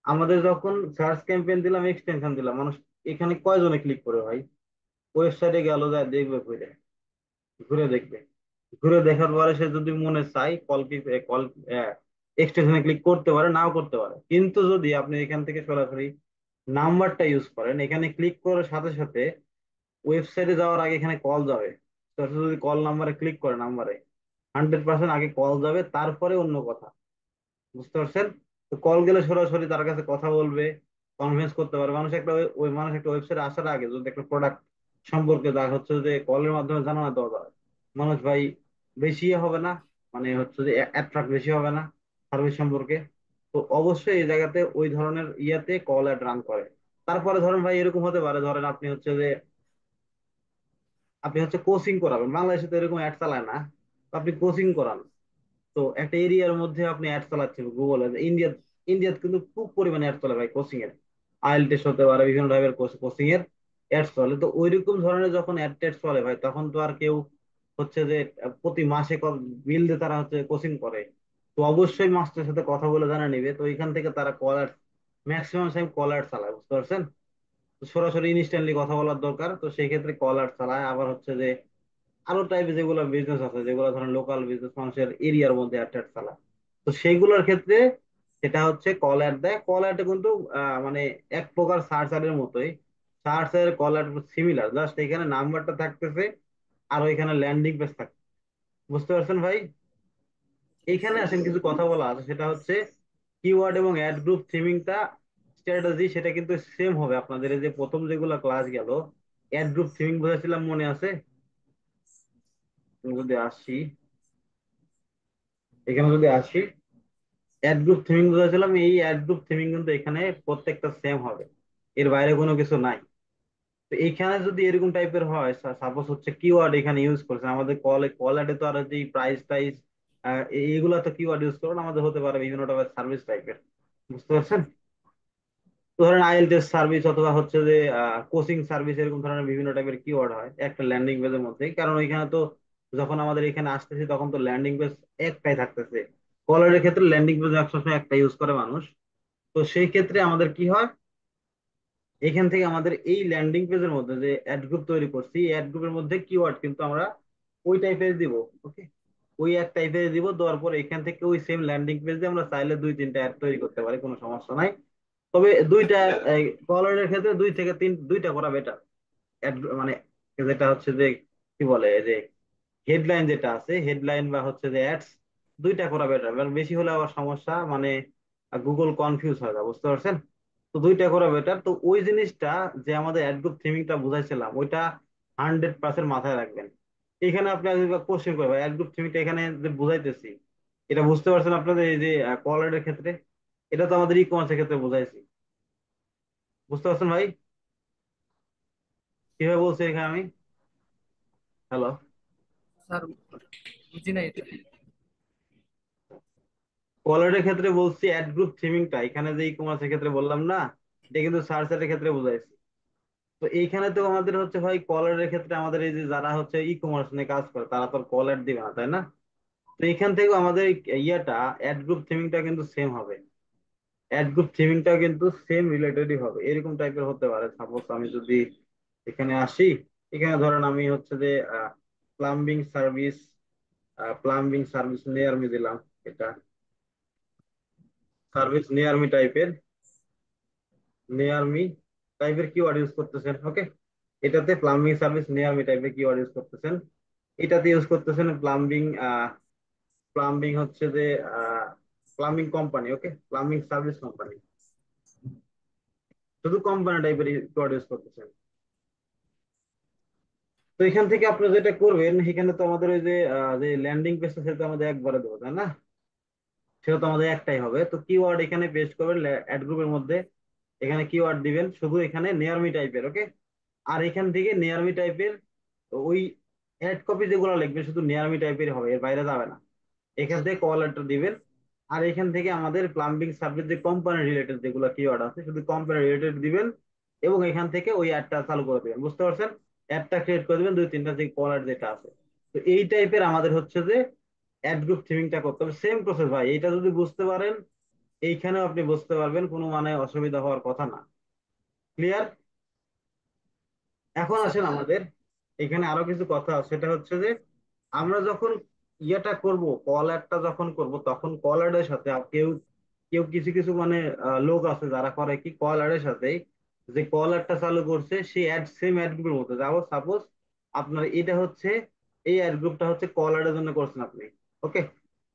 আমাদের যখন সার্চ ক্যাম্পেইন দিলাম এক্সটেনশন দিলাম, মানুষ এখানে কয়জনে ক্লিক করে ভাই? ওয়েবসাইটে গেল, যায় দেখবে, ঘুরে ঘুরে দেখবে, ঘুরে দেখার পরে সে যদি মনে চায় কল এক্সটেনশনে ক্লিক করতে পারে, নাও করতে পারে। কিন্তু যদি আপনি এখান থেকে সরাসরি নাম্বারটা ইউজ করেন, এখানে ক্লিক করার সাথে সাথে ওয়েবসাইটে যাওয়ার আগে এখানে কল যাবে। তো আপনি যদি কল নাম্বারে ক্লিক করে, নাম্বারে 100% আগে কল যাবে, তারপরে অন্য কথা। বুঝতে পারছেন? তো কল গেলে সরাসরি তার কাছে কথা বলবে, কনভিন্স করতে পারবে। মানুষ একটা ওয়েবসাইটে আসার আগে যদি একটা প্রোডাক্ট সম্পর্কে যা হচ্ছে যে কলের মাধ্যমে জানানো দেওয়া যায়, মানুষ ভাই বেশি ইয়ে হবে না, মানে হচ্ছে যে অ্যাট্রাক্ট বেশি হবে না সার্ভিস সম্পর্কে। তো অবশ্যই এই জায়গাতে ওই ধরনের ইয়াতে কল অ্যাড রান করে। তারপরে ধরেন ভাই এরকম হতে পারে, ধরেন আপনি হচ্ছে কোচিং করাবেন, বাংলাদেশে তো এরকম অ্যাড চালায় না, তো আপনি কোচিং করান। তো একটা এরিয়ার মধ্যে আপনি অ্যাড চালাচ্ছেন গুগলে, ইন্ডিয়াতে কিন্তু খুব পরিমাণে অ্যাড চলে ভাই কোচিং এর। আইএলটিএস হতে পারে, বিভিন্ন টাইপের কোচিং এর অ্যাড চলে। তো ওইরকম ধরনের যখন অ্যাড ট্যাড চলে ভাই, তখন তো আর কেউ হচ্ছে যে প্রতি মাসে বিল দিয়ে তারা হচ্ছে কোচিং করে। তো অবশ্যই মাস্টারের সাথে কথা বলে জানা নিবে। তো এখান থেকে তারা কলার, ম্যাক্সিমাম টাইম কলার চালায়। বুঝতে পারছেন? তো সরাসরি ইনস্ট্যান্টলি কথা বলার দরকার, তো সেই ক্ষেত্রে কলার চালায়। আবার হচ্ছে যে আরো টাইপের যেগুলো বিজনেস আছে, যেগুলো ধরেন লোকাল বিজনেস মানুষের এরিয়ার মধ্যে অ্যাড চালায়, তো সেইগুলোর ক্ষেত্রে সেটা হচ্ছে কল অ্যাড দেয়। কল অ্যাড কিন্তু মানে এক প্রকার সার্চ অ্যাডের মতোই, সার্চ এর কল অ্যাড সিমিলার, জাস্ট এখানে নাম্বারটা থাকতেছে আর ওইখানে ল্যান্ডিং পেজ থাকে। বুঝতে পারছেন ভাই? এইখানে আসেন কিছু কথা বলা আছে, সেটা হচ্ছে কিওয়ার্ড এবং অ্যাড গ্রুপ থিমিংটা স্ট্র্যাটেজি, সেটা কিন্তু সেম হবে আপনাদের। এই যে প্রথম যেগুলো ক্লাস গেল, অ্যাড গ্রুপ থিমিং বুঝাচ্ছিলাম, মনে আছে? আমি যদি আসি, এখানে যদি আসি, অ্যাড গ্রুপ থিমিং বুঝাচ্ছিলাম, এই অ্যাড গ্রুপ থিমিং কিন্তু এখানে প্রত্যেকটা সেম হবে, এর বাইরে কোনো কিছু নাই। তো এইখানে যদি এরকম টাইপের হয়, সাপোজ হচ্ছে কিওয়ার্ড এখানে ইউজ করছেন, আমাদের কল অ্যাডে তো আর হচ্ছে প্রাইস টাইস এইগুলা তো কিওয়ার্ড ইউজ করবেন, আমাদের হতে পারে বিভিন্ন টাইপের সার্ভিস টাইপের। বুঝতে পারছেন? তো ধরেন আইএলটিএস সার্ভিস অথবা হচ্ছে যে কোচিং সার্ভিস, এরকম ধরনের বিভিন্ন টাইপের কিওয়ার্ড হয় একটা ল্যান্ডিং পেজের মধ্যে। কারণ ওইখানে তো যখন আমাদের এখানে আসতেছি তখন তো ল্যান্ডিং পেজ একটাই থাকতেছে। কলারের ক্ষেত্রে ল্যান্ডিং পেজ সবসময় একটা ইউজ করে মানুষ। তো সেই ক্ষেত্রে আমাদের কি হয়, এখান থেকে আমাদের এই ল্যান্ডিং পেজের মধ্যে যে অ্যাড গ্রুপ তৈরি করছি, অ্যাড গ্রুপের মধ্যে কিওয়ার্ড কিন্তু আমরা ওই টাইপের দিব। ওকে, ওই এক টাইপের দিব, দেওয়ার পর এখান থেকে ওই সেম ল্যান্ডিং পেজে আমরা চাইলে দুই তিনটা অ্যাড তৈরি করতে পারি, কোনো সমস্যা নাই। তবে দুইটা, কলারের ক্ষেত্রে দুইটা করা বেটার। মানে যেটা হচ্ছে যে কি বলে, এই যে হেডলাইন যেটা আছে, হেডলাইন বা হচ্ছে যে অ্যাডস, দুইটা করা বেটার। বেশি হলে আবার সমস্যা, মানে গুগল কনফিউজ হয়ে যায়। বুঝতে পারছেন? তো তো দুইটা করা বেটার। তো ওই জিনিসটা যে আমাদের অ্যাড গ্রুপ থিমিংটা বুঝাইছিলাম ওইটা 100% মাথায় রাখবেন। এখানে আপনি কোশ্চেন করবেন অ্যাড গ্রুপ থিমিংটা এখানে যে বুঝাইতেছি, এটা বুঝতে পারছেন আপনাদের এই যে কল এর ক্ষেত্রে? এটা তো আমাদের ই কমার্সের ক্ষেত্রে বুঝাইছি, বুঝতে পারছেন ভাই কিভাবে বলছি এখানে আমি? হ্যালো। স্যার বুঝি না এটা। কলারের ক্ষেত্রে বলছি অ্যাড গ্রুপ থিমিংটা, এখানে যে ই কমার্সের ক্ষেত্রে বললাম না, এটা কিন্তু সার্চের ক্ষেত্রে বুঝাইছি। তো এইখানে তো আমাদের হচ্ছে ভাই কলারের ক্ষেত্রে আমাদের এই যে যারা হচ্ছে ই কমার্স নিয়ে কাজ করে তারা তো কলার দিবে না, তাই না? তো এখান থেকেও আমাদের ইয়াটা অ্যাড গ্রুপ থিমিংটা কিন্তু সেম হবে। অ্যাড গ্রুপ থিমিংটা কিন্তু সেম রিলেটেডই হবে, এরকম টাইপের হতে পারে। সাপোজ আমি যদি এখানে আসি, এখানে ধরেন আমি হচ্ছে যে plumbing service, plumbing service near me দিলাম, এটা সার্ভিস নিয়ার মি টাইপের, নিয়ার মি টাইপের কিওয়ার্ড ইউজ করতেছেন, ওকে। এটাতে প্লাম্বিং সার্ভিস নিয়ার মি টাইপের কিওয়ার্ড ইউজ করতেছেন। এটাতে ইউজ করতেছেন প্লাম্বিং, প্লাম্বিং হচ্ছে যে প্লাম্বিং কোম্পানি, ওকে, প্লাম্বিং সার্ভিস কোম্পানি, শুধু কোম্পানি টাইপের কিওয়ার্ড ইউজ করতেছেন। তো এখান থেকে আপনি যেটা করবেন, এখানে তো আমাদের ওই যে যে ল্যান্ডিং পেজটা সেটা তো আমাদের একবারে দেবো, তাই না? সেটা তো আমাদের একটাই হবে। তো কিওয়ার্ড এখানে পেস্ট করবেন অ্যাড গ্রুপের মধ্যে, এখানে কিওয়ার্ড দিবেন শুধু এখানে নিয়ার মি টাইপের, ওকে। আর এখান থেকে নিয়ার মি টাইপের ওই অ্যাড কপি যেগুলো লিখবেন শুধু নিয়ার মি টাইপের হবে, এর বাইরে যাবে না। এখান থেকে কল লেটার দিবেন। আর এখান থেকে আমাদের প্লাম্বিং সার্ভিস যে কোম্পানি রিলেটেড যেগুলো কিওয়ার্ড আছে শুধু কোম্পানি রিলেটেড দিবেন, এবং এখান থেকে ওই অ্যাডটা চালু করে দিবেন, বুঝতে পারছেন? অ্যাডটা ক্রিয়েট করে দিবেন দুই তিনটা যে কলার যেটা আছে। তো এই টাইপের আমাদের হচ্ছে যে অ্যাড গ্রুপ থিমিংটা করতে হবে, সেম প্রসেস ভাই। এইটা যদি বুঝতে পারেন এইখানেও আপনি বুঝতে পারবেন, কোনো মানে অসুবিধা হওয়ার কথা না। ক্লিয়ার? জি এখন স্যার। আসেন আমাদের এখানে আরো কিছু কথা আছে, সেটা হচ্ছে যে আমরা যখন ইয়েটা করব, কল অ্যাডটা যখন করব, তখন কল অ্যাডের সাথে কেউ কেউ কিছু কিছু মানে লোক আছে যারা করে কি কল অ্যাডের সাথে যে কল অ্যাডটা চালু করছে সেই অ্যাড সেম অ্যাড গ্রুপের মধ্যে যাবো। সাপোজ আপনার এটা হচ্ছে এই অ্যাড গ্রুপটা হচ্ছে কল অ্যাডের জন্য করছেন আপনি, ওকে।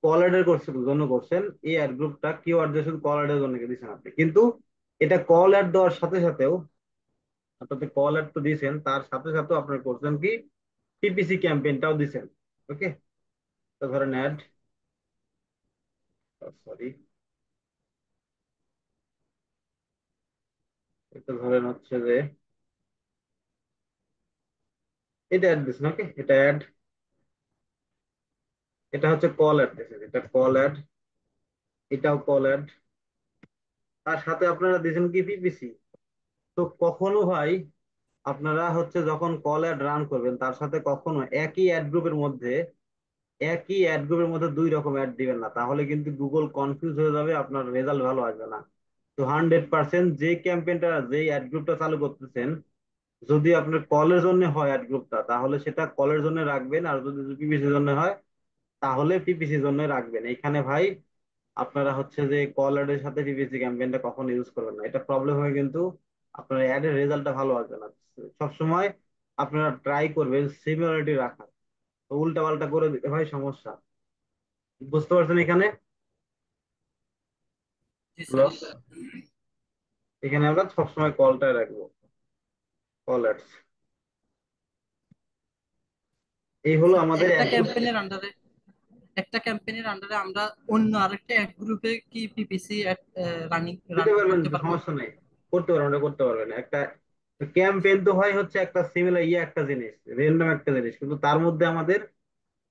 কল অ্যাডের জন্য করছেন এই অ্যাড গ্রুপটা, কিওয়ার্ড দিয়ে শুধু কল অ্যাডের জন্য দিয়েছেন আপনি, কিন্তু এটা কল অ্যাড দেওয়ার সাথে সাথেও আপনাদের কল অ্যাড তো দিয়েছেন, তার সাথে সাথে আপনার করছেন কি পিপিসি ক্যাম্পেইনটাও দিছেন, ওকে। তো ধরেন অ্যাড, সরি, এটা ধরেন হচ্ছে যে এটা অ্যাড দিছেন, ওকে, এটা অ্যাড, এটা হচ্ছে কল অ্যাড দিছেন, এটা কল অ্যাড, এটাও কল অ্যাড, তার সাথে আপনারা দিছেন কি পিপিসি। তো কখনো ভাই আপনারা হচ্ছে যখন কল অ্যাড রান করবেন তার সাথে কখনো একই অ্যাড গ্রুপের মধ্যে দুই রকম অ্যাড দিবেন না, তাহলে কিন্তু গুগল কনফিউজ হয়ে যাবে, আপনার রেজাল্ট ভালো আসবে না। তো 100% যে ক্যাম্পেইনটা যে অ্যাড গ্রুপটা চালু করতেছেন, যদি আপনার কলের জন্য হয় অ্যাড গ্রুপটা তাহলে সেটা কলের জন্য রাখবেন, আর যদি পিপিসির জন্য হয় তাহলে পিপিসির জন্য রাখবেন। এখানে ভাই আপনারা হচ্ছে যে কল অ্যাডের সাথে পিপিসি ক্যাম্পেইনটা কখনো ইউজ করবেন না, এটা প্রবলেম হয় কিন্তু আপনার অ্যাডের রেজাল্টটা ভালো আসবে না। সবসময় আপনারা ট্রাই করবেন সিমিলারিটি রাখার, তো উল্টা পাল্টা করে দিলে ভাই সমস্যা, বুঝতে পারছেন এখানে? জি হ্যালো। স্যার। এখানে আমরা সবসময় কলটাই রাখবো, কল অ্যাডস। এই হলো স্যার আমাদের একটা অ্যাড গ্রুপ। ক্যাম্পেইনের আন্ডারে, একটা ক্যাম্পেইনের আন্ডারে আমরা অন্য আরেকটা অ্যাড গ্রুপে কি পিপিসি রানিং রান দিতে পারবেন করতে তো, পারবো? সমস্যা নেই, করতে পারবেন, ওটা করতে পারবেন। একটা ক্যাম্পেইন তো হয় হচ্ছে একটা সিমিলার একটা জিনিস, রেন্ডম একটা জিনিস, কিন্তু তার মধ্যে আমাদের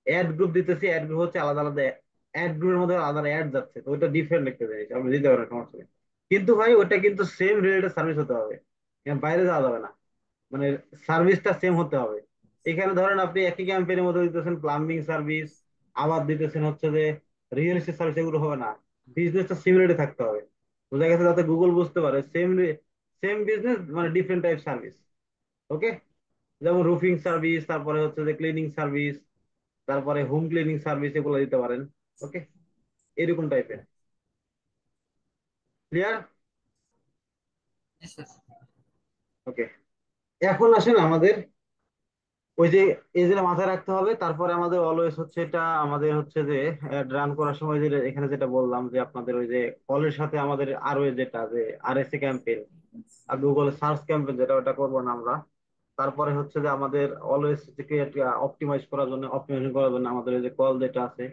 অ্যাড গ্রুপ দিতেছি, অ্যাড গ্রুপ হচ্ছে আলাদা আলাদা, অ্যাড গ্রুপের মধ্যে আলাদা অ্যাড যাচ্ছে, তো ওটা ডিফারেন্ট একটা জিনিস, আপনি দিতে পারেন, সমস্যা নেই। কিন্তু ভাই ওটা কিন্তু সেম রিলেটেড সার্ভিস হতে হবে, এখানে বাইরে যাওয়া যাবে না, মানে সার্ভিসটা সেম হতে হবে। এখানে ধরেন আপনি একই ক্যাম্পেইনের মধ্যে দিতেছেন প্লাম্বিং সার্ভিস, আবার দিতেছেন হচ্ছে যে রিয়েল এস্টেট সার্ভিস, এগুলো হবে না। বিজনেসটা সিমিলারিটি থাকতে হবে, বোঝা গেছে, যাতে গুগল বুঝতে পারে সেম সেম বিজনেস মানে ডিফারেন্ট টাইপ সার্ভিস, ওকে। যেমন রুফিং সার্ভিস, তারপরে হচ্ছে যে ক্লিনিং সার্ভিস, তারপরে হোম ক্লিনিং সার্ভিস, এগুলো দিতে পারেন, ওকে, এরকম টাইপের। ক্লিয়ার? জি স্যার। ওকে। এখন আসেন আমাদের ওই যে এই যে মাথায় রাখতে হবে। তারপরে আমাদের অলওয়েজ হচ্ছে এটা আমাদের হচ্ছে যে রান করার সময় যে এখানে যেটা বললাম যে আপনাদের ওই যে কলের সাথে আমাদের আরো যেটা যে আরএসএ ক্যাম্পেইন আর গুগলে সার্চ ক্যাম্পেইন যেটা, ওটা করবো না আমরা। তারপরে হচ্ছে যে আমাদের অলওয়েজ অপটিমাইজ করার জন্য, অপটিমাইজেশন করার জন্য আমাদের ওই যে কল যেটা আছে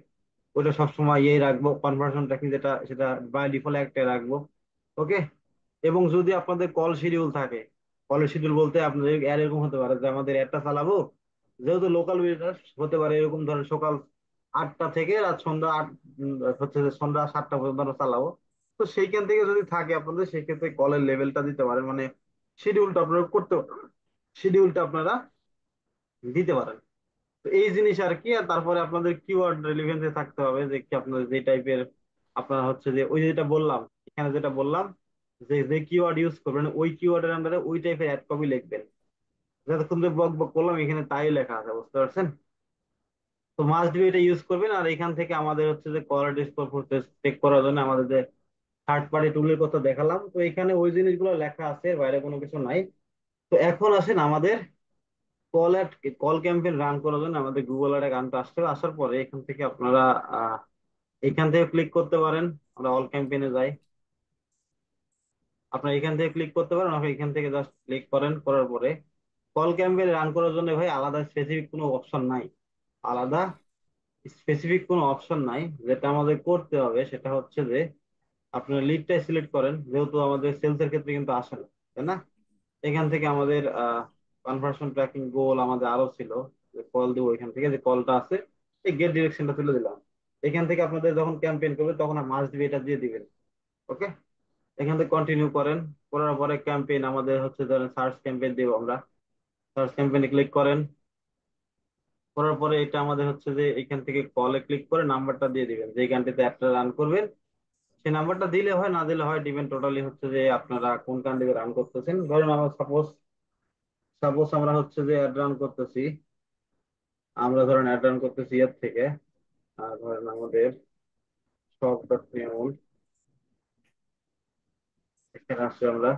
ওটা সবসময় ইয়ে রাখবো, কনভার্সন ট্র্যাকিং যেটা সেটা বাই ডিফল্ট একটা রাখবো। ওকে। এবং যদি আপনাদের কল শিডিউল থাকে, কলের শিডিউল বলতে আপনাদের এরকম হতে পারে যে আমাদের একটা চালাবো, যেহেতু লোকাল বিজনেস হতে পারে এরকম ধরেন সকাল 8টা থেকে রাত সন্ধ্যা হচ্ছে যে সন্ধ্যা 7টা পর্যন্ত আমরা চালাবো। তো সেইখান থেকে যদি থাকে আপনাদের, সেই ক্ষেত্রে কলের লেভেলটা দিতে পারেন, মানে শিডিউলটা আপনারা করতে, শিডিউলটা আপনারা দিতে পারেন। তো এই জিনিস আর কি। আর তারপরে আপনাদের কিওয়ার্ড রেলিভেন্সে থাকতে হবে যে কি আপনাদের যে টাইপের আপনার হচ্ছে যে ওই যেটা বললাম, এখানে যেটা বললাম যে যে কিওয়ার্ড ইউজ করবেন ওই কিওয়ার্ডের আন্ডারে ওই টাইপের অ্যাড কপি লিখবেন। যতক্ষণ যে বক বক করলাম এখানে তাই লেখা আছে, বুঝতে পারছেন? তো মাস্ট বি এটা ইউজ করবেন। আর এখান থেকে আমাদের হচ্ছে যে কোয়ালিটি স্কোর চেক করার জন্য আমাদের যে থার্ড পার্টি টুলের কথা দেখালাম, তো এখানে ওই জিনিসগুলো লেখা আছে, এর বাইরে কোনো কিছু নাই। তো এখন আসেন আমাদের call ad, call campaign run করার জন্য আমাদের গুগল অ্যাড গানটা আসতে হবে। আসার পরে এখান থেকে আপনারা এখান থেকে ক্লিক করতে পারেন। আমরা অল ক্যাম্পেইনে যাই, আপনারা এখান থেকে ক্লিক করতে পারেন, আপনি এখান থেকে জাস্ট ক্লিক করেন, করার পরে কল ক্যাম্পেইন রান করার জন্য ভাই আলাদা স্পেসিফিক কোনো অপশন নাই। আলাদা স্পেসিফিক কোনো অপশন নাই। যেটা আমাদের করতে হবে সেটা হচ্ছে যে আপনার লিডটাই সিলেক্ট করেন, যেহেতু আমাদের সেলস এর ক্ষেত্রে কিন্তু আসে না, তাই না? এখান থেকে আমাদের কনভার্সন ট্র্যাকিং গোল আমাদের আরো ছিল, যে কল দিব এখান থেকে, যে কলটা আছে এই গেট ডিরেকশনটা তুলে দিলাম। এখান থেকে আপনাদের যখন ক্যাম্পেইন করবে তখন মাস্ট বি এটা দিয়ে দিবেন। ওকে। এখান থেকে কন্টিনিউ করেন, করার পরে ক্যাম্পেইন আমাদের হচ্ছে ধরেন সার্চ ক্যাম্পেইন দিব আমরা। সার্চ ক্যাম্পেইনে ক্লিক করেন, করার পরে এটা আমাদের হচ্ছে যে এখান থেকে কলে ক্লিক করে নাম্বারটা দিয়ে দিবেন যে গানটিতে অ্যাপটা রান করবেন। সেই নাম্বারটা দিলে হয়, না দিলে হয়, ডিপেন্ড টোটালি হচ্ছে যে আপনারা কোন কান্ট্রিতে রান করতেছেন। ধরেন আমরা সাপোজ, আমরা হচ্ছে যে অ্যাড রান করতেছি, আমরা ধরেন অ্যাড রান করতেছি এর থেকে ধরেন আমাদের শপ ডট নিয়মন, এখানে আসছে আমরা,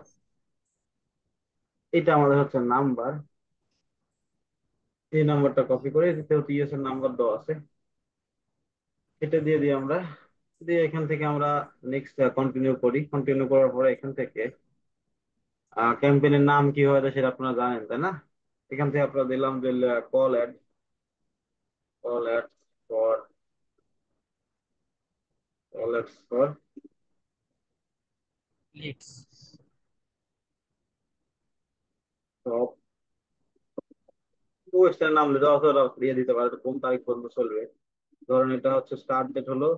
এটা আমাদের হচ্ছে নাম্বার, এই নাম্বারটা কপি করে যেহেতু ইউএস এর নাম্বার দেওয়া আছে এটা দিয়ে দিই আমরা। দিয়ে এখান থেকে আমরা নেক্সট কন্টিনিউ করি। কন্টিনিউ করার পরে এখান থেকে ক্যাম্পেইনের নাম কি হয় সেটা আপনারা জানেন, তাই না? এখান থেকে আপনারা দিলাম যে call ad, call ad for, call ad for leads. সব ওয়েস্টার্ন নাম দেওয়া আছে, ওটা দিয়ে দিতে পারে কোন তারিখ পর্যন্ত চলবে। ধরেন এটা হচ্ছে স্টার্ট ডেট হলো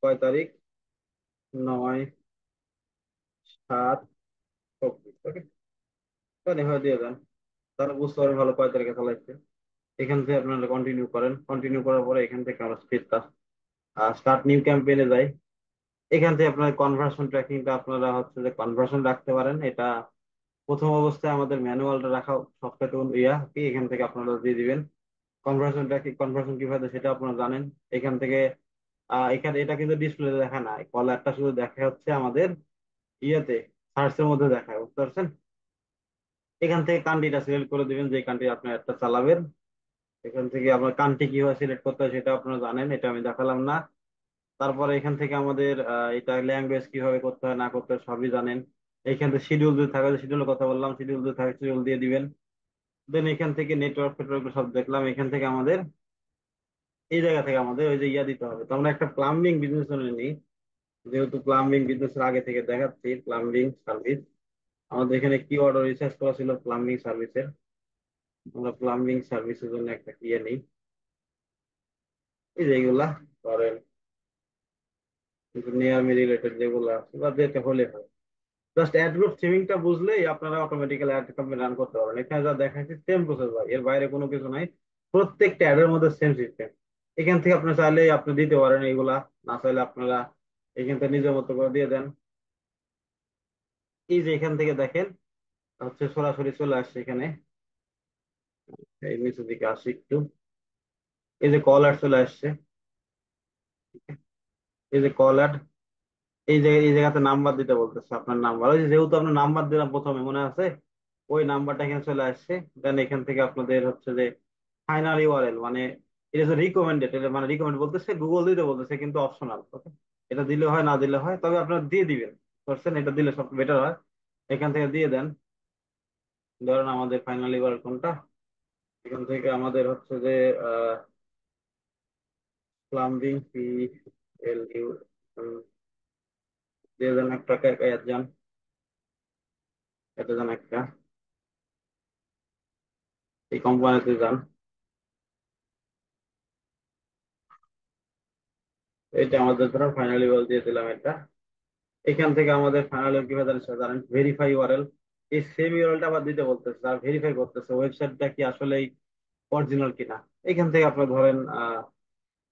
কয় তারিখ, 9/7/24। ওকে, তাহলে এভাবে দিয়ে দেন, তাহলে বুঝতে পারবেন ভালো কয় তারিখে চালাইছে। এখান থেকে আপনারা কন্টিনিউ করেন, কন্টিনিউ করার পরে এখান থেকে আমরা স্টার্ট নিউ ক্যাম্পেইনে যাই। এখান থেকে আপনার কনভার্সন ট্র্যাকিংটা আপনারা হচ্ছে যে কনভার্সন রাখতে পারেন। এটা প্রথম অবস্থায় আমাদের ম্যানুয়ালটা রাখা সবথেকে কি, এখান থেকে আপনারা দিয়ে দিবেন। কনভার্সন ট্র্যাকিং, কনভার্সন কিভাবে সেটা আপনারা জানেন। এখান থেকে এখানে এটা কিন্তু ডিসপ্লেতে দেখা নাই, কলারটা শুধু দেখা হচ্ছে আমাদের ইয়েতে সার্চের মধ্যে দেখায়, বুঝতে পারছেন? এখান থেকে কান্ট্রিটা সিলেক্ট করে দিবেন যে কান্ট্রি আপনি একটা চালাবেন। এখান থেকে আপনার কান্ট্রি কিভাবে সিলেক্ট করতে হয় সেটা আপনারা জানেন, এটা আমি দেখালাম না। তারপরে এখান থেকে আমাদের এটা ল্যাঙ্গুয়েজ কিভাবে করতে হয় না করতে হয় সবই জানেন। এখান থেকে শিডিউল যদি থাকে, শিডিউলের কথা বললাম, শিডিউল যদি থাকে শিডিউল দিয়ে দিবেন। দেন এখান থেকে নেটওয়ার্ক ফেটওয়ার্ক সব দেখলাম। এখান থেকে আমাদের এই জায়গা থেকে আমাদের ওই যে ইয়া দিতে হবে। তো আমরা একটা প্লাম্বিং বিজনেস নিই, যেহেতু প্লাম্বিং বিজনেসের আগে থেকে দেখাচ্ছি প্লাম্বিং সার্ভিস। আমাদের এখানে কিওয়ার্ড রিসার্চ করা ছিল প্লাম্বিং সার্ভিসের। আমরা প্লাম্বিং সার্ভিসের জন্য একটা ইয়ে নিই, এই যেগুলা করেন নিয়ার মি রিলেটেড যেগুলো আছে বা যেটা হলে হয়। জাস্ট অ্যাড গ্রুপ থিমিংটা বুঝলেই আপনারা অটোমেটিক্যালি অ্যাড ক্যাম্পেইন রান করতে পারবেন। এখানে যা দেখাচ্ছি সেম প্রসেস ভাই, এর বাইরে কোনো কিছু নাই। প্রত্যেকটা অ্যাডের মধ্যে সেম সিস্টেম। এখান থেকে আপনি চাইলে আপনি দিতে পারেন এইগুলা, না চাইলে আপনারা এখান থেকে নিজের মতো করে দিয়ে দেন। এই যে এখান থেকে দেখেন হচ্ছে সরাসরি চলে আসছে এখানে, এই নিচের দিকে আসি একটু, এই যে কল অ্যাড চলে আসছে, এই যে কল অ্যাড, এই যে এই জায়গাতে নাম্বার দিতে বলতেছে আপনার নাম্বার, ওই যে যেহেতু আপনার নাম্বার দিলাম প্রথমে, মনে আছে? ওই নাম্বারটা এখানে চলে আসছে। দেন এখান থেকে আপনাদের হচ্ছে যে ফাইনাল ইউআরএল, মানে এটা যে রিকমেন্ডেড, এটা মানে রিকমেন্ড বলতেছে, গুগল দিতে বলতেছে কিন্তু অপশনাল, ওকে। এটা দিলে হয় না দিলে হয়, তবে আপনারা দিয়ে দিবেন, বুঝছেন, এটা দিলে সব বেটার হয়। এখান থেকে দিয়ে দেন। ধরেন আমাদের ফাইনাল ইউআরএল কোনটা, এখান থেকে আমাদের হচ্ছে যে প্লাম্বিং পি এল ইউ, দিয়ে দেন একটা, এড যান, এটা যান একটা, এই কোম্পানিতে যান। এটা আমাদের ধরো ফাইনাল ইউআরএল দিয়ে দিলাম এটা। এখান থেকে আমাদের ফাইনাল কিভাবে জানছে জানেন, ভেরিফাই ইউআরএল। এই সেম ইউআরএলটা আবার দিতে বলতেছে আর ভেরিফাই করতেছে ওয়েবসাইটটা কি আসলেই অরিজিনাল কিনা। এখান থেকে আপনি ধরেন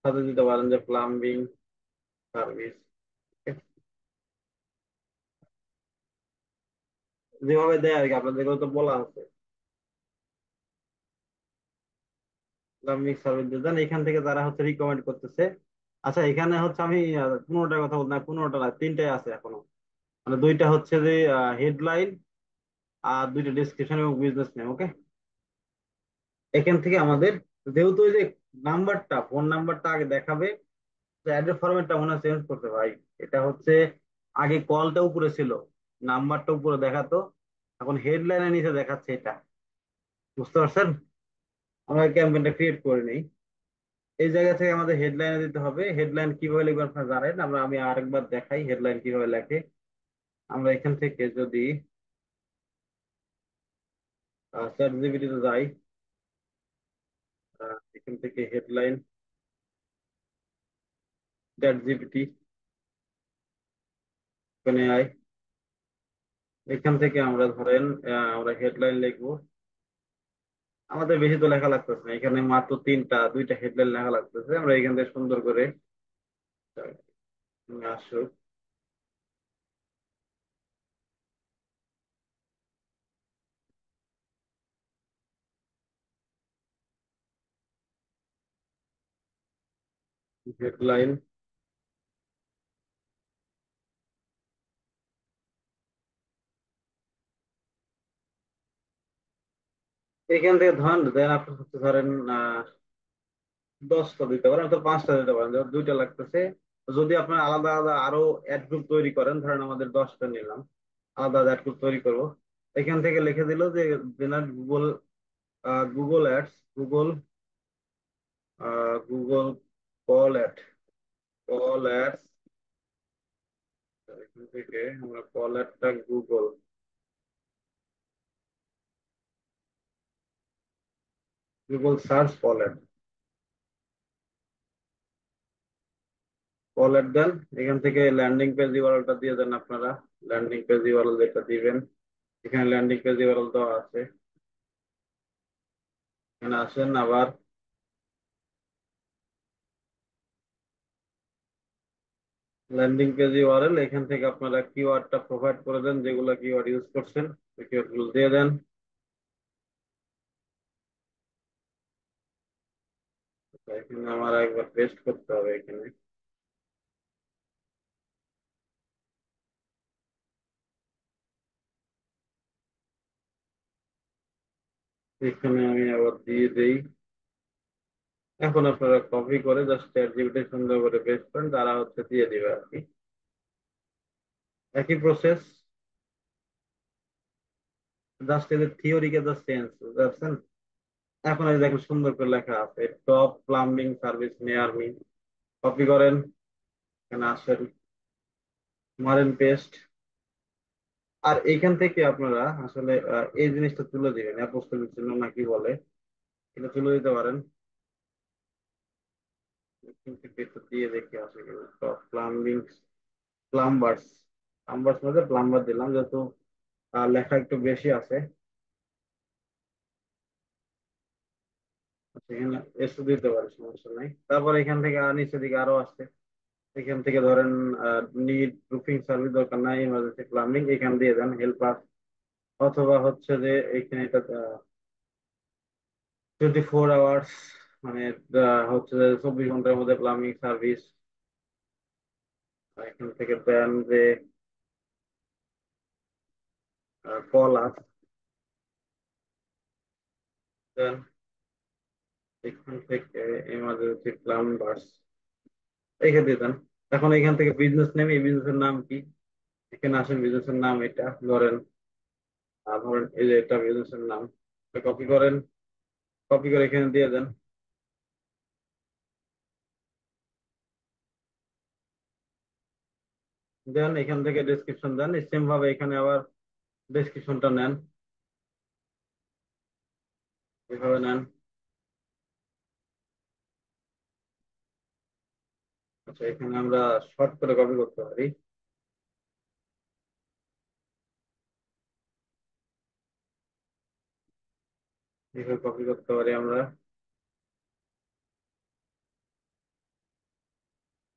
সাথে দিতে পারেন যে প্লাম্বিং সার্ভিস, যেভাবে দেয় আর কি, আপনাদেরকে তো বলা আছে প্লাম্বিং সার্ভিস দিয়ে দেন। এখান থেকে তারা হচ্ছে রিকমেন্ড করতেছে। আচ্ছা, এখানে হচ্ছে আমি 15টার কথা বলতে না, 15টা না, তিনটাই আছে এখনো। মানে দুইটা হচ্ছে যে হেডলাইন, আর দুইটা ডিসক্রিপশন এবং বিজনেস নেম, ওকে। এখান থেকে আমাদের, যেহেতু ওই যে নাম্বারটা, ফোন নাম্বারটা আগে দেখাবে, অ্যাড্রেস ফরম্যাটটা মনে হয় চেঞ্জ করতে ভাই। এটা হচ্ছে আগে কলটা উপরে ছিল, নাম্বারটা উপরে দেখাতো, এখন হেডলাইনের নিচে দেখাচ্ছে এটা, বুঝতে পারছেন? আমরা ক্যাম্পেইনটা ক্রিয়েট করে নিই। এই জায়গা থেকে আমাদের হেডলাইনে দিতে হবে। হেডলাইন কিভাবে লিখবেন আপনারা জানেন, আমি আরেকবার দেখাই হেডলাইন কিভাবে লেখে। আমরা এখান থেকে যদি চ্যাট জিপিটিতে যাই, এখান থেকে হেডলাইন, চ্যাট জিপিটি, ওখানে আই, এখান থেকে আমরা ধরেন আমরা হেডলাইন লিখবো। আমাদের বেশি তো লেখা লাগতেছে না, এখানে মাত্র দুইটা হেডলাইন লেখা লাগতেছে। আমরা এখান থেকে সুন্দর করে আসুক হেডলাইন। এখান থেকে ধরেন দেন আপনি হচ্ছে ধরেন 10টা দিতে পারেন অথবা 5টা দিতে পারেন, যেমন দুইটা লাগতেছে। যদি আপনার আলাদা আলাদা আরো অ্যাড গ্রুপ তৈরি করেন, ধরেন আমাদের 10টা নিলাম, আলাদা আলাদা অ্যাড গ্রুপ তৈরি করবো। এখান থেকে লিখে দিল যে generate Google, Google ads, Google, Google call ad, call ads. এখান থেকে আমরা কল অ্যাডটা Google, Google search call ad, call ad দেন। এখান থেকে ল্যান্ডিং পেজ ইউআরএলটা দিয়ে দেন আপনারা, ল্যান্ডিং পেজ ইউআরএল যেটা দিবেন, এখানে ল্যান্ডিং পেজ ইউআরএল দেওয়া আছে। এখানে আসেন আবার, ল্যান্ডিং পেজ ইউআরএল, এখান থেকে আপনারা কিওয়ার্ডটা প্রোভাইড করে দেন, যেগুলো কিওয়ার্ড ইউজ করছেন ওই কিওয়ার্ড গুলো দিয়ে দেন। তো এখানে আমার একবার পেস্ট করতে হবে এখানে। এখানে আমি আবার দিয়ে দেই। এখন আপনারা কপি করে জাস্ট চ্যাট জিপিটি সুন্দর করে পেস্ট করেন, তারা হচ্ছে দিয়ে দিবে আর কি। একই প্রসেস, জাস্ট এদের থিওরিকে জাস্ট চেঞ্জ, বুঝতে পারছেন? এখন এই দেখেন সুন্দর করে লেখা আছে top plumbing service near me, copy করেন, এখানে আসেন, মারেন পেস্ট। আর এইখান থেকে আপনারা আসলে এই জিনিসটা তুলে দিবেন, অ্যাপোস্ট্রোফিক চিহ্ন না কি বলে, এটা তুলে দিতে পারেন। এখান থেকে একটু দিয়ে দেখি আসে কিনা। টপ প্লাম্বিং, প্লাম্বার্স, প্লাম্বার্স মধ্যে প্লাম্বার দিলাম, যেহেতু লেখা একটু বেশি আছে। আচ্ছা, এখানে এসে দিতে পারে, সমস্যা নাই। তারপর এখান থেকে নিচের দিকে আরো আছে, এখান থেকে ধরেন নিড রুফিং সার্ভিস দরকার নাই, ইমার্জেন্সি প্লাম্বিং, এখান দিয়ে দেন হেল্প আস। অথবা হচ্ছে যে এখানে এটা 24 আওয়ার্স, মানে হচ্ছে যে 24 ঘন্টার মধ্যে প্লাম্বিং সার্ভিস। এখান থেকে দেন যে কল আস, দেন এখান থেকে এমার্জেন্সি প্লাম্বার্স এখানে দিয়ে দেন। এখন এখান থেকে বিজনেস নেম, এই বিজনেসের নাম কি? এখানে আসেন, বিজনেসের নাম এটা ধরেন, ধরেন এই যে এটা বিজনেসের নাম। কপি করেন, কপি করে এখানে দিয়ে দেন। দেন এখান থেকে ডেসক্রিপশন দেন, সেম ভাবে এখানে আবার ডেসক্রিপশনটা নেন, এভাবে নেন। আচ্ছা, এখানে আমরা শর্ট করে কপি করতে পারি। এভাবে কপি করতে পারি আমরা।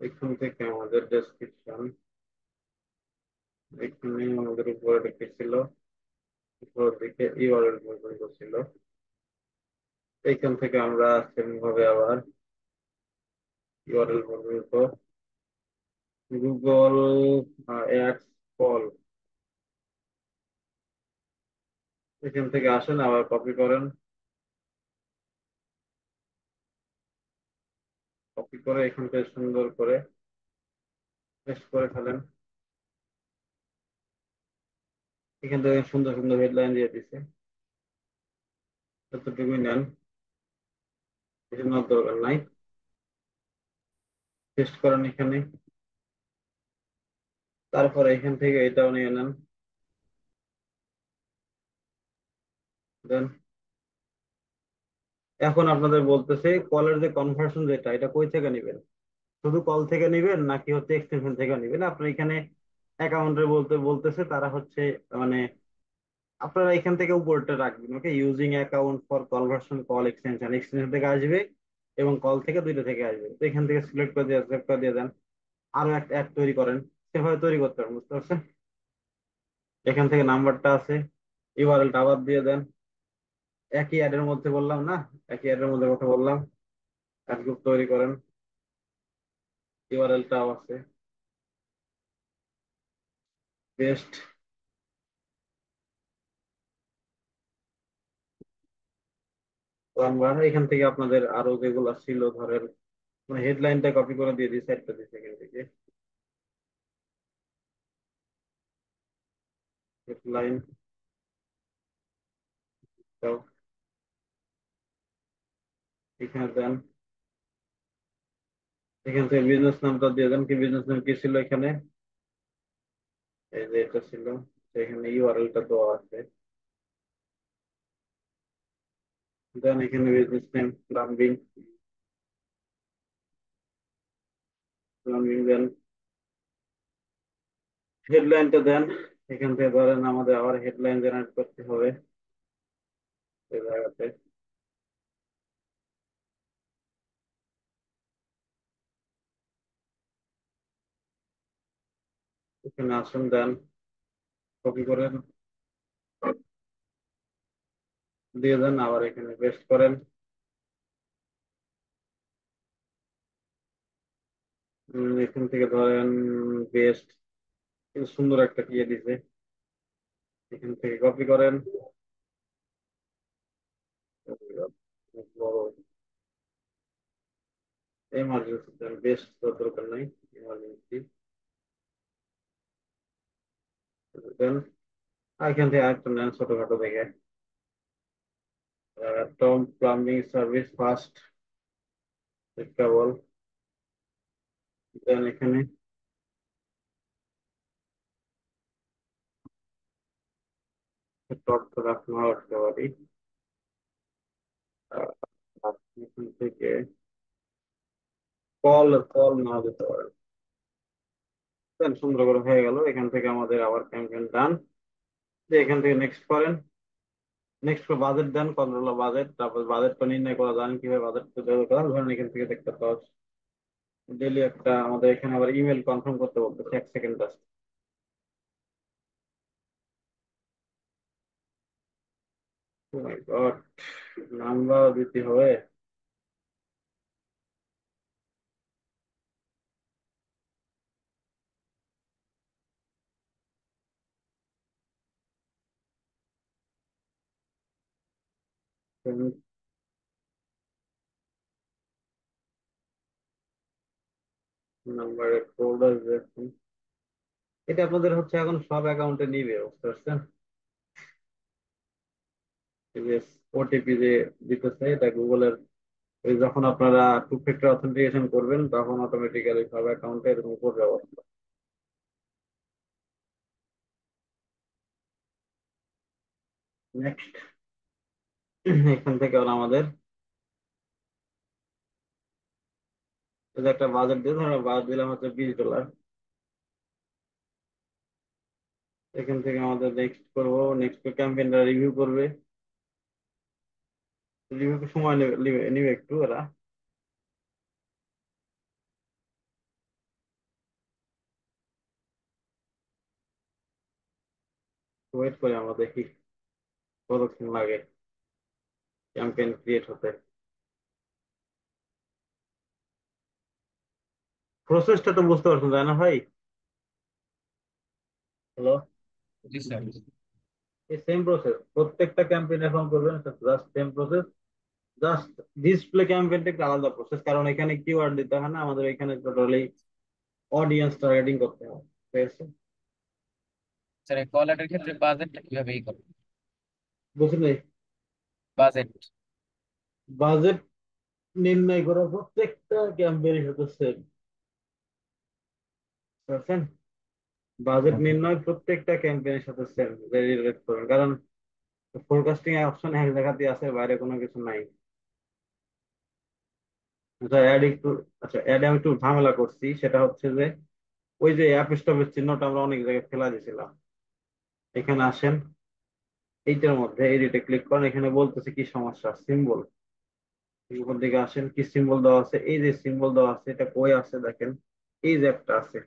এখান থেকে আমাদের ডেসক্রিপশন, এখানে আমাদের উপরে লিখেছিল, উপরের দিকে ইউআরএল পর্যন্ত ছিল। এইখান থেকে আমরা সেম ভাবে আবার ইউআরএল পর্যন্ত গুগল অ্যাডস কল, এখান থেকে আসেন আবার কপি করেন, কপি করে এখান থেকে সুন্দর করে পেস্ট করে ফেলেন। এখান থেকে সুন্দর সুন্দর হেডলাইন দিয়ে দিছে, যতটুকুই নেন, কিছু নেওয়ার দরকার নাই। পেস্ট করেন এখানে, তারপরে এখান থেকে এটাও নিয়ে নেন। দেন এখন আপনাদের বলতেছে কলের যে কনভার্সন যেটা, এটা কই থেকে নিবেন? শুধু কল থেকে নিবেন নাকি হচ্ছে এক্সটেনশন থেকে নিবেন? আপনার এখানে অ্যাকাউন্টে বলতেছে তারা হচ্ছে মানে আপনারা এখান থেকে উপরটা রাখবেন, okay, using account for conversion call extension, extension থেকে আসবে এবং কল থেকে দুইটা থেকে আসবে। তো এখান থেকে সিলেক্ট করে দিয়ে সেভ করে দিয়ে দেন। আরো একটা অ্যাড তৈরি করেন, সেভাবে তৈরি করতে পারেন, বুঝতে পারছেন? এখান থেকে নাম্বারটা আছে, ইউআরএলটা আবার দিয়ে দেন। একই অ্যাডের মধ্যে বললাম না, একই অ্যাডের মধ্যে কথা বললাম। অ্যাড গ্রুপ তৈরি করেন, ইউআরএলটাও আছে, পেস্ট। তো আমরা এখান থেকে আপনাদের আরো যেগুলো ছিল ধরেন, মানে হেডলাইনটা কপি করে দিয়ে দিই, সাইডটা দিচ্ছি এখান থেকে হেডলাইন, এখানে দেন। এখান থেকে বিজনেস নামটা দিয়ে দেন, কি বিজনেস নাম কি ছিল এখানে? এই যে এটা ছিল, তো এখানে ইউআরএলটা দেওয়া আছে। দেন এখানে বিজনেস নেম প্লাম্বিং, প্লাম্বিং দেন। হেডলাইনটা দেন, এখান থেকে ধরেন আমাদের আবার হেডলাইন জেনারেট করতে হবে এই জায়গাতে। এখানে আসুন, দেন কপি করেন, দিয়ে দেন, আবার এখানে পেস্ট করেন। এখান থেকে ধরেন বেস্ট, সুন্দর একটা দিয়ে দিছে, এখান থেকে কপি করেন। বড় এমার্জেন্সি দেন, বেস্ট দরকার নাই, এমার্জেন্সি দেন। এখান থেকে আরেকটা নেন ছোটখাটো দেখে, টম প্লাম্বিং সার্ভিস ফার্স্ট কেবল। দেন এখানে টপ তো রাখতে রাখতে পারি। এখান থেকে কল কল না দিতে পারে। দেন সুন্দর করে হয়ে গেল। এখান থেকে আমাদের আবার ক্যাম্পেইন ডান। এখান থেকে নেক্সট করেন, নেক্সট বাজেট দেন, কতগুলো বাজেট, তারপর বাজেটটা নির্ণয় করা, জানেন কিভাবে বাজেট তৈরি করা, ধরেন এখান থেকে দেখতে পাওয়া ডেইলি একটা আমাদের এখানে আবার ইমেল কনফার্ম করতে বলতেছে, 1 সেকেন্ড জাস্ট। ও মাই গড, নাম্বার দিতে হবে। নাম্বারের কোড আসবে এখন। এটা আপনাদের হচ্ছে এখন সব অ্যাকাউন্টে নিবে, বুঝতে পারছেন? এই যে ওটিপি যে দিতেছে, এটা গুগলের, ওই যখন আপনারা টু ফ্যাক্টর অথেন্টিকেশন করবেন তখন অটোমেটিক্যালি সব অ্যাকাউন্টে এরকম কোড ব্যবস্থা। নেক্সট। এখান থেকে ওরা আমাদের এই যে একটা বাজেট দিয়ে, ধরো বাজেট দিলাম হচ্ছে $20। এখান থেকে আমাদের নেক্সট করবো, নেক্সট ক্যাম্পেইনটা রিভিউ করবে। রিভিউ সময় নেবে নিবে নিবে একটু এরা। ওয়েট করে আমরা দেখি কতক্ষণ লাগে ক্যাম্পেইন ক্রিয়েট হতে। প্রসেসটা তো বুঝতে পারছেন তাই না ভাই? হ্যালো। জি স্যার। এই সেম প্রসেস প্রত্যেকটা ক্যাম্পেইন এখন করবেন, just same process. Just display ক্যাম্পেইনটা একটু আলাদা প্রসেস, কারণ এখানে কিওয়ার্ড দিতে হয় না আমাদের, এখানে টোটালি অডিয়েন্স টার্গেটিং করতে হবে। ঠিক আছে? স্যার এই কল এর ক্ষেত্রে বাজেটটা কিভাবে ই করব? বুঝলি? বাজেট। বাজেট নির্ণয় করা প্রত্যেকটা ক্যাম্পেইনের সাথে সেম। বুঝছেন? বাজেট নির্ণয় প্রত্যেকটা ক্যাম্পেইনের সাথে সেম রিলেট করবেন, কারণ ফোরকাস্টিং অপশন এক জায়গাতে আছে, বাইরে কোনো কিছু নাই। আচ্ছা অ্যাড একটু, আচ্ছা অ্যাডে আমি একটু ঝামেলা করছি, সেটা হচ্ছে যে ওই যে অ্যাপ স্টপের চিহ্নটা আমরা অনেক জায়গায় ফেলা দিয়েছিলাম। এখানে আসেন, এইটার মধ্যে এডিটে ক্লিক করেন, এখানে বলতেছে কি সমস্যা, সিম্বল। উপর দিকে আসেন, কি সিম্বল দেওয়া আছে, এই যে সিম্বল দেওয়া আছে এটা কই আছে দেখেন, এই যে একটা আছে,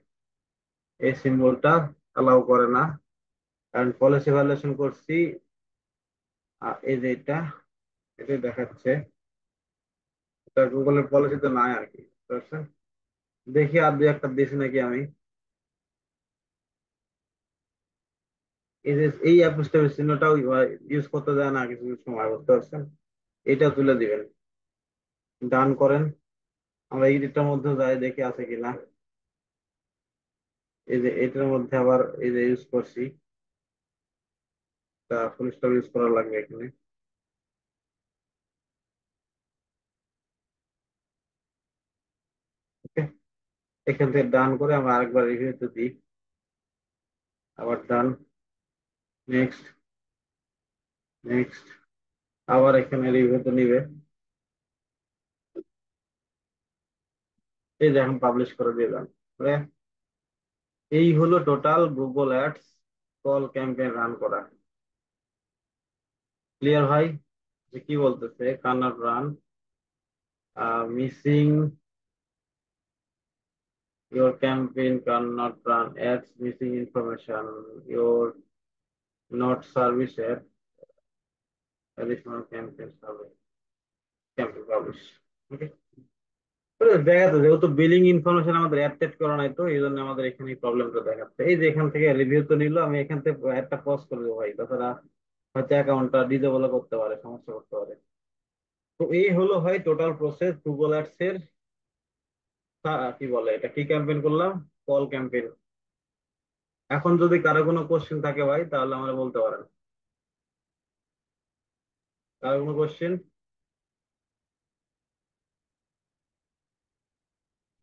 এই সিম্বলটা অ্যালাউ করে না। কারণ পলিসি ভ্যালিডেশন করছি, এই যে এটা, এটাই দেখাচ্ছে। এটা গুগলের পলিসিতে নাই আর কি, বুঝতে পারছেন? দেখি আর দুই একটা দিয়েছি নাকি আমি। এই যে এই অ্যাপস্টের চিহ্নটাও ইউজ করতে দেয় না কিছু কিছু সময়, বুঝতে পারছেন? এটা তুলে দিবেন, ডান করেন। আমরা এডিটটার মধ্যে যাই দেখি আছে কিনা। এই যে এটার মধ্যে আবার এই যে ইউজ করছি, তা ফুল স্টপ ইউজ করা লাগবে এখানে। ওকে, এখান থেকে ডান করে আমরা আরেকবার রিভিউতে দিই, আবার ডান, নেক্সট, নেক্সট, আবার এখানে রিভিউতে নিবে। এই যে এখন পাবলিশ করে দিলাম। ওকে, এই হলো total Google ads call campaign run করা। ক্লিয়ার ভাই? যে কি বলতেছে, cannot run, missing, your campaign cannot run ads, missing information, your not service ad, additional campaign service, campaign publish. Okay, দেখা যাচ্ছে যেহেতু বিলিং ইনফরমেশন আমাদের অ্যাড টেড করা নাই, তো এই জন্য আমাদের এখানে প্রবলেমটা দেখাচ্ছে। এই যে এখান থেকে রিভিউ তো নিল, আমি এখান থেকে অ্যাডটা পজ করে দেবো ভাই, তাছাড়া হয়তো অ্যাকাউন্টটা ডিজেবল করতে পারে, সমস্যা করতে পারে। তো এই হলো ভাই টোটাল প্রসেস গুগল অ্যাডস এর। কি বলে এটা, কি ক্যাম্পেইন করলাম? Call campaign. এখন যদি কারো কোনো কোশ্চেন থাকে ভাই তাহলে আমরা বলতে পারেন। কারো কোনো কোশ্চেন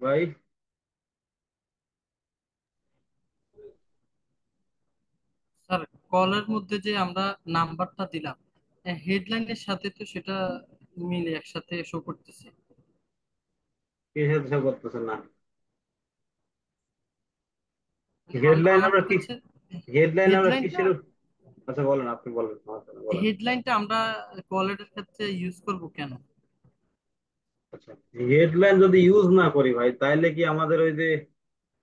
ভাই? স্যার, কলের মধ্যে যে আমরা নাম্বারটা দিলাম, হেডলাইনের সাথে তো সেটা মিলে একসাথে শো করতেছে। কিসের হিসাব করতেছেন না? হেডলাইন আমার আমরা কি, কাছে হেডলাইন আমরা হেডলাইনটা কিসের, আচ্ছা বলেন, আপনি বলেন, সমস্যা নেই, বলেন। হেডলাইনটা আমরা কলের ক্ষেত্রে ইউজ করব কেন? আচ্ছা, হেডলাইন যদি ইউজ না করি ভাই তাইলে কি আমাদের ওই যে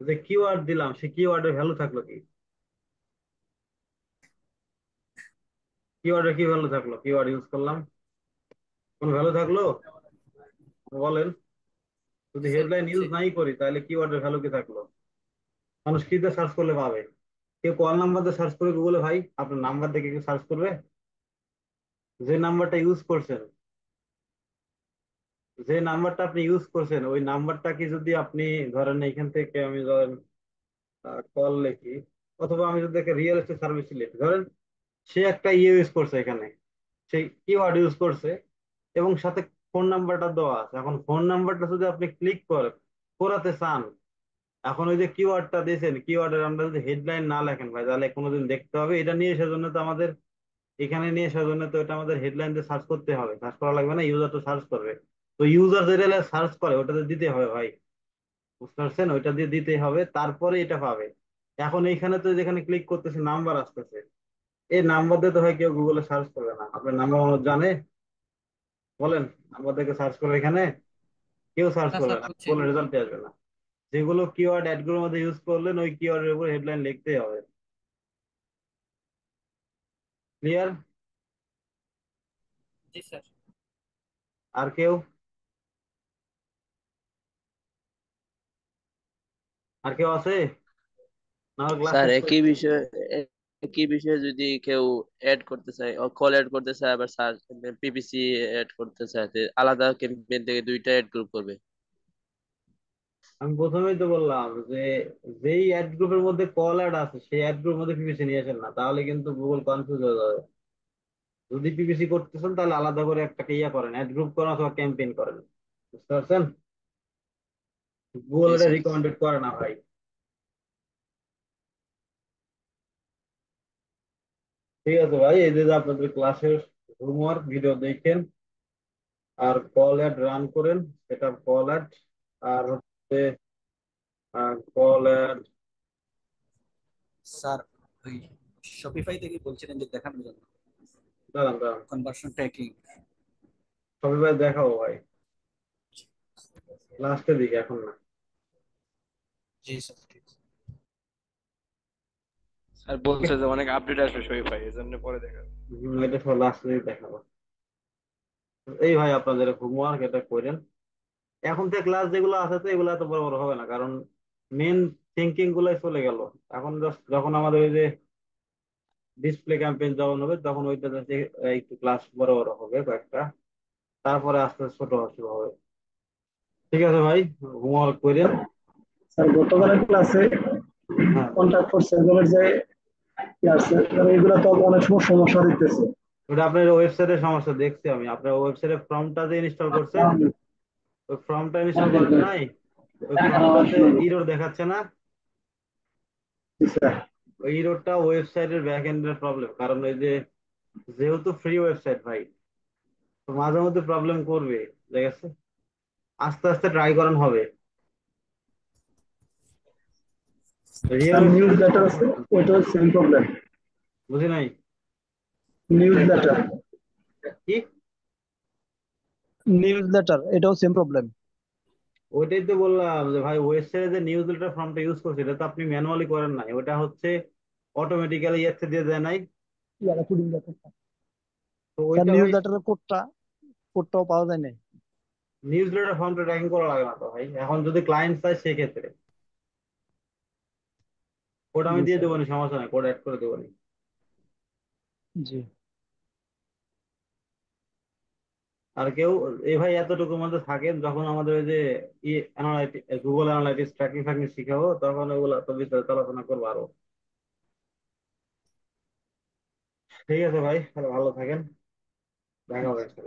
যে কিওয়ার্ড দিলাম সেই কিওয়ার্ডের ভ্যালু থাকলো কি? কিওয়ার্ডের কি ভ্যালু থাকলো? কিওয়ার্ড ইউজ করলাম, কোন ভ্যালু থাকলো বলেন? যদি স্যার হেডলাইন হচ্ছে ইউজ নাই করি তাহলে কিওয়ার্ডের ভ্যালু কি থাকলো? মানুষ কি দিয়ে সার্চ করলে পাবে? কেউ কল নাম্বার দিয়ে সার্চ করে গুগলে ভাই, আপনার নাম্বার দেখে কেউ সার্চ করবে? যে নাম্বারটা ইউজ করছেন, যে নাম্বারটা আপনি ইউজ করছেন ওই নাম্বারটা কি যদি আপনি ধরেন এখান থেকে আমি ধরেন কল লিখি, অথবা আমি যদি একটা রিয়েল এস্টেট সার্ভিস লিখি, ধরেন সে একটা ইয়ে ইউজ করছে এখানে, সেই কিওয়ার্ড ইউজ করছে এবং সাথে ফোন নাম্বারটা দেওয়া আছে। এখন ফোন নাম্বারটা যদি আপনি ক্লিক করেন করাতে চান, এখন ওই যে কিওয়ার্ডটা দিয়েছেন, কিওয়ার্ডের আমরা যদি হেডলাইন না লেখেন ভাই তাহলে কোনোদিন দেখতে হবে এটা নিয়ে, সেজন্য তো আমাদের এখানে নিয়ে আসার জন্য তো এটা আমাদের হেডলাইন দিয়ে সার্চ করতে হবে, সার্চ করা লাগবে না, ইউজার তো সার্চ করবে। তো ইউজার যেটা সার্চ করে ওটাতে দিতে হবে ভাই, বুঝতে পারছেন? ওইটা দিয়ে দিতে হবে, তারপরে এটা পাবে। এখন এইখানে তো যেখানে ক্লিক করতেছে নাম্বার আসতেছে, এই নাম্বার দিয়ে তো ভাই কেউ গুগলে সার্চ করবে না। আপনার নাম্বার মানুষ জানে? বলেন, নাম্বার দেখে সার্চ করবে এখানে? কেউ সার্চ না করবে স্যার, না, বুঝছি। কোনো রেজাল্ট আসবে না। যেগুলো কিওয়ার্ড অ্যাড গুলোর মধ্যে ইউজ করলেন ওই কিওয়ার্ডের উপর হেডলাইন লিখতেই হবে। ক্লিয়ার? জি স্যার। আর কেউ, আর কেউ আছে? না ক্লাস স্যার শেষ করে একই দিই? বিষয়ে একই বিষয়ে যদি কেউ অ্যাড করতে চায়, কল অ্যাড করতে চায়, আবার স্যার পিপিসি অ্যাড করতে চায়, তো আলাদা ক্যাম্পেইন থেকে দুইটা অ্যাড গ্রুপ করবে। আমি প্রথমেই তো বললাম যে যেই অ্যাড গ্রুপের মধ্যে কল অ্যাড আছে সেই অ্যাড গ্রুপের মধ্যে পিপিসি নিয়ে আসেন না, তাহলে কিন্তু গুগল কনফিউজ হয়ে যাবে। যদি পিপিসি করতেছেন তাহলে আলাদা করে একটা ইয়া করেন, অ্যাড গ্রুপ করেন অথবা ক্যাম্পেইন করেন, বুঝতে পারছেন? গুগল জি এটা স্যার। রিকমেন্ডেড করে না ভাই। ঠিক আছে ভাই, এই যে যে আপনাদের ক্লাসের হোমওয়ার্ক ভিডিও দেখেন আর কল অ্যাড রান করেন, সেটা কল অ্যাড আর হচ্ছে কল অ্যাড। স্যার, ওই শপিফাই থেকে বলছিলেন যে দেখানোর জন্য দাঁড়ান দাঁড়ান, কনভার্সন ট্র্যাকিং। সবাই ভাই দেখাবো ভাই, লাস্টের দিকে, এখন না। জি স্যার, ঠিক আছে। স্যার বলছে যে অনেক আপডেট আসবে শরীফ ভাই, এই জন্য পরে দেখা যাবে। এটা সব লাস্টের দিকে দেখাবো। এই ভাই আপনাদের হোমওয়ার্ক এটা করেন। এখন থেকে ক্লাস যেগুলো আছে তো এগুলো এত বড় বড় হবে না, কারণ মেন থিঙ্কিং গুলাই চলে গেল। এখন জাস্ট যখন আমাদের ওই যে ডিসপ্লে ক্যাম্পেইন যখন হবে তখন ওইটা just একটু ক্লাস বড় বড় হবে কয়েকটা, তারপরে আস্তে আস্তে ছোট হওয়া শুরু হবে। ঠিক আছে ভাই, হোমওয়ার্ক করেন। স্যার গতকালের ক্লাসে হ্যাঁ, কন্ট্যাক্ট ফর সেলফের যে আছে এগুলো তো অনেক সময় সমস্যা দিতেছে। ওটা আপনার ওয়েবসাইটের সমস্যা দেখছি আমি, আপনার ওয়েবসাইটের ফর্মটা যে ইনস্টল করছেন ওই ফর্মটা ইনস্টল করেন নাই, ওই ফর্মটাতে ইরর দেখাচ্ছে না? ওই ইররটা ওয়েবসাইটের ব্যাক এন্ডের প্রবলেম, কারণ ওই যে যেহেতু ফ্রি ওয়েবসাইট ভাই, তো মাঝে মধ্যে প্রবলেম করবে, ঠিক আছে? আস্তে আস্তে ট্রাই করেন, হবে। রিয়েল স্যার নিউজ ওয়েবসাইটের লেটার সমস্যা আছে, হচ্ছে। ওইটাও সেম প্রবলেম। বুঝি নাই নিউজ লেটার, কি? নিউজ লেটার এটাও সেম প্রবলেম। ওইটাই তো বললাম যে ভাই ওয়েবসাইটে যে নিউজ লেটার ফর্মটা ইউজ করছে এটা তো আপনি ম্যানুয়ালি করেন নাই, ওটা হচ্ছে অটোমেটিক্যালি ইয়েতে দিয়ে দেয় নাই। ইয়ারা কুডিং লেটার। তো স্যার ওইটা নিউজ ভাই লেটারের কোডটাও পাওয়া যায় না। নিউজ লেটার ফর্মটা ট্র্যাকিং করা লাগে না তো ভাই, এখন যদি ক্লায়েন্ট চায় সেক্ষেত্রে কোড আমি জি দিয়ে স্যার। দেবো নি, সমস্যা নাই, কোড অ্যাড করে দেবো নি। জি আর কেউ, এই ভাই এতটুকুর মধ্যে থাকেন, যখন আমাদের ওই যে গুগল অ্যানালাইটিক্স ট্র্যাকিং ফ্যাকিং শিখাবো তখন ওগুলো তো বিস্তারিত আলোচনা করবো আরো। ঠিক আছে ভাই, তাহলে ভালো থাকেন, দেখা হবে।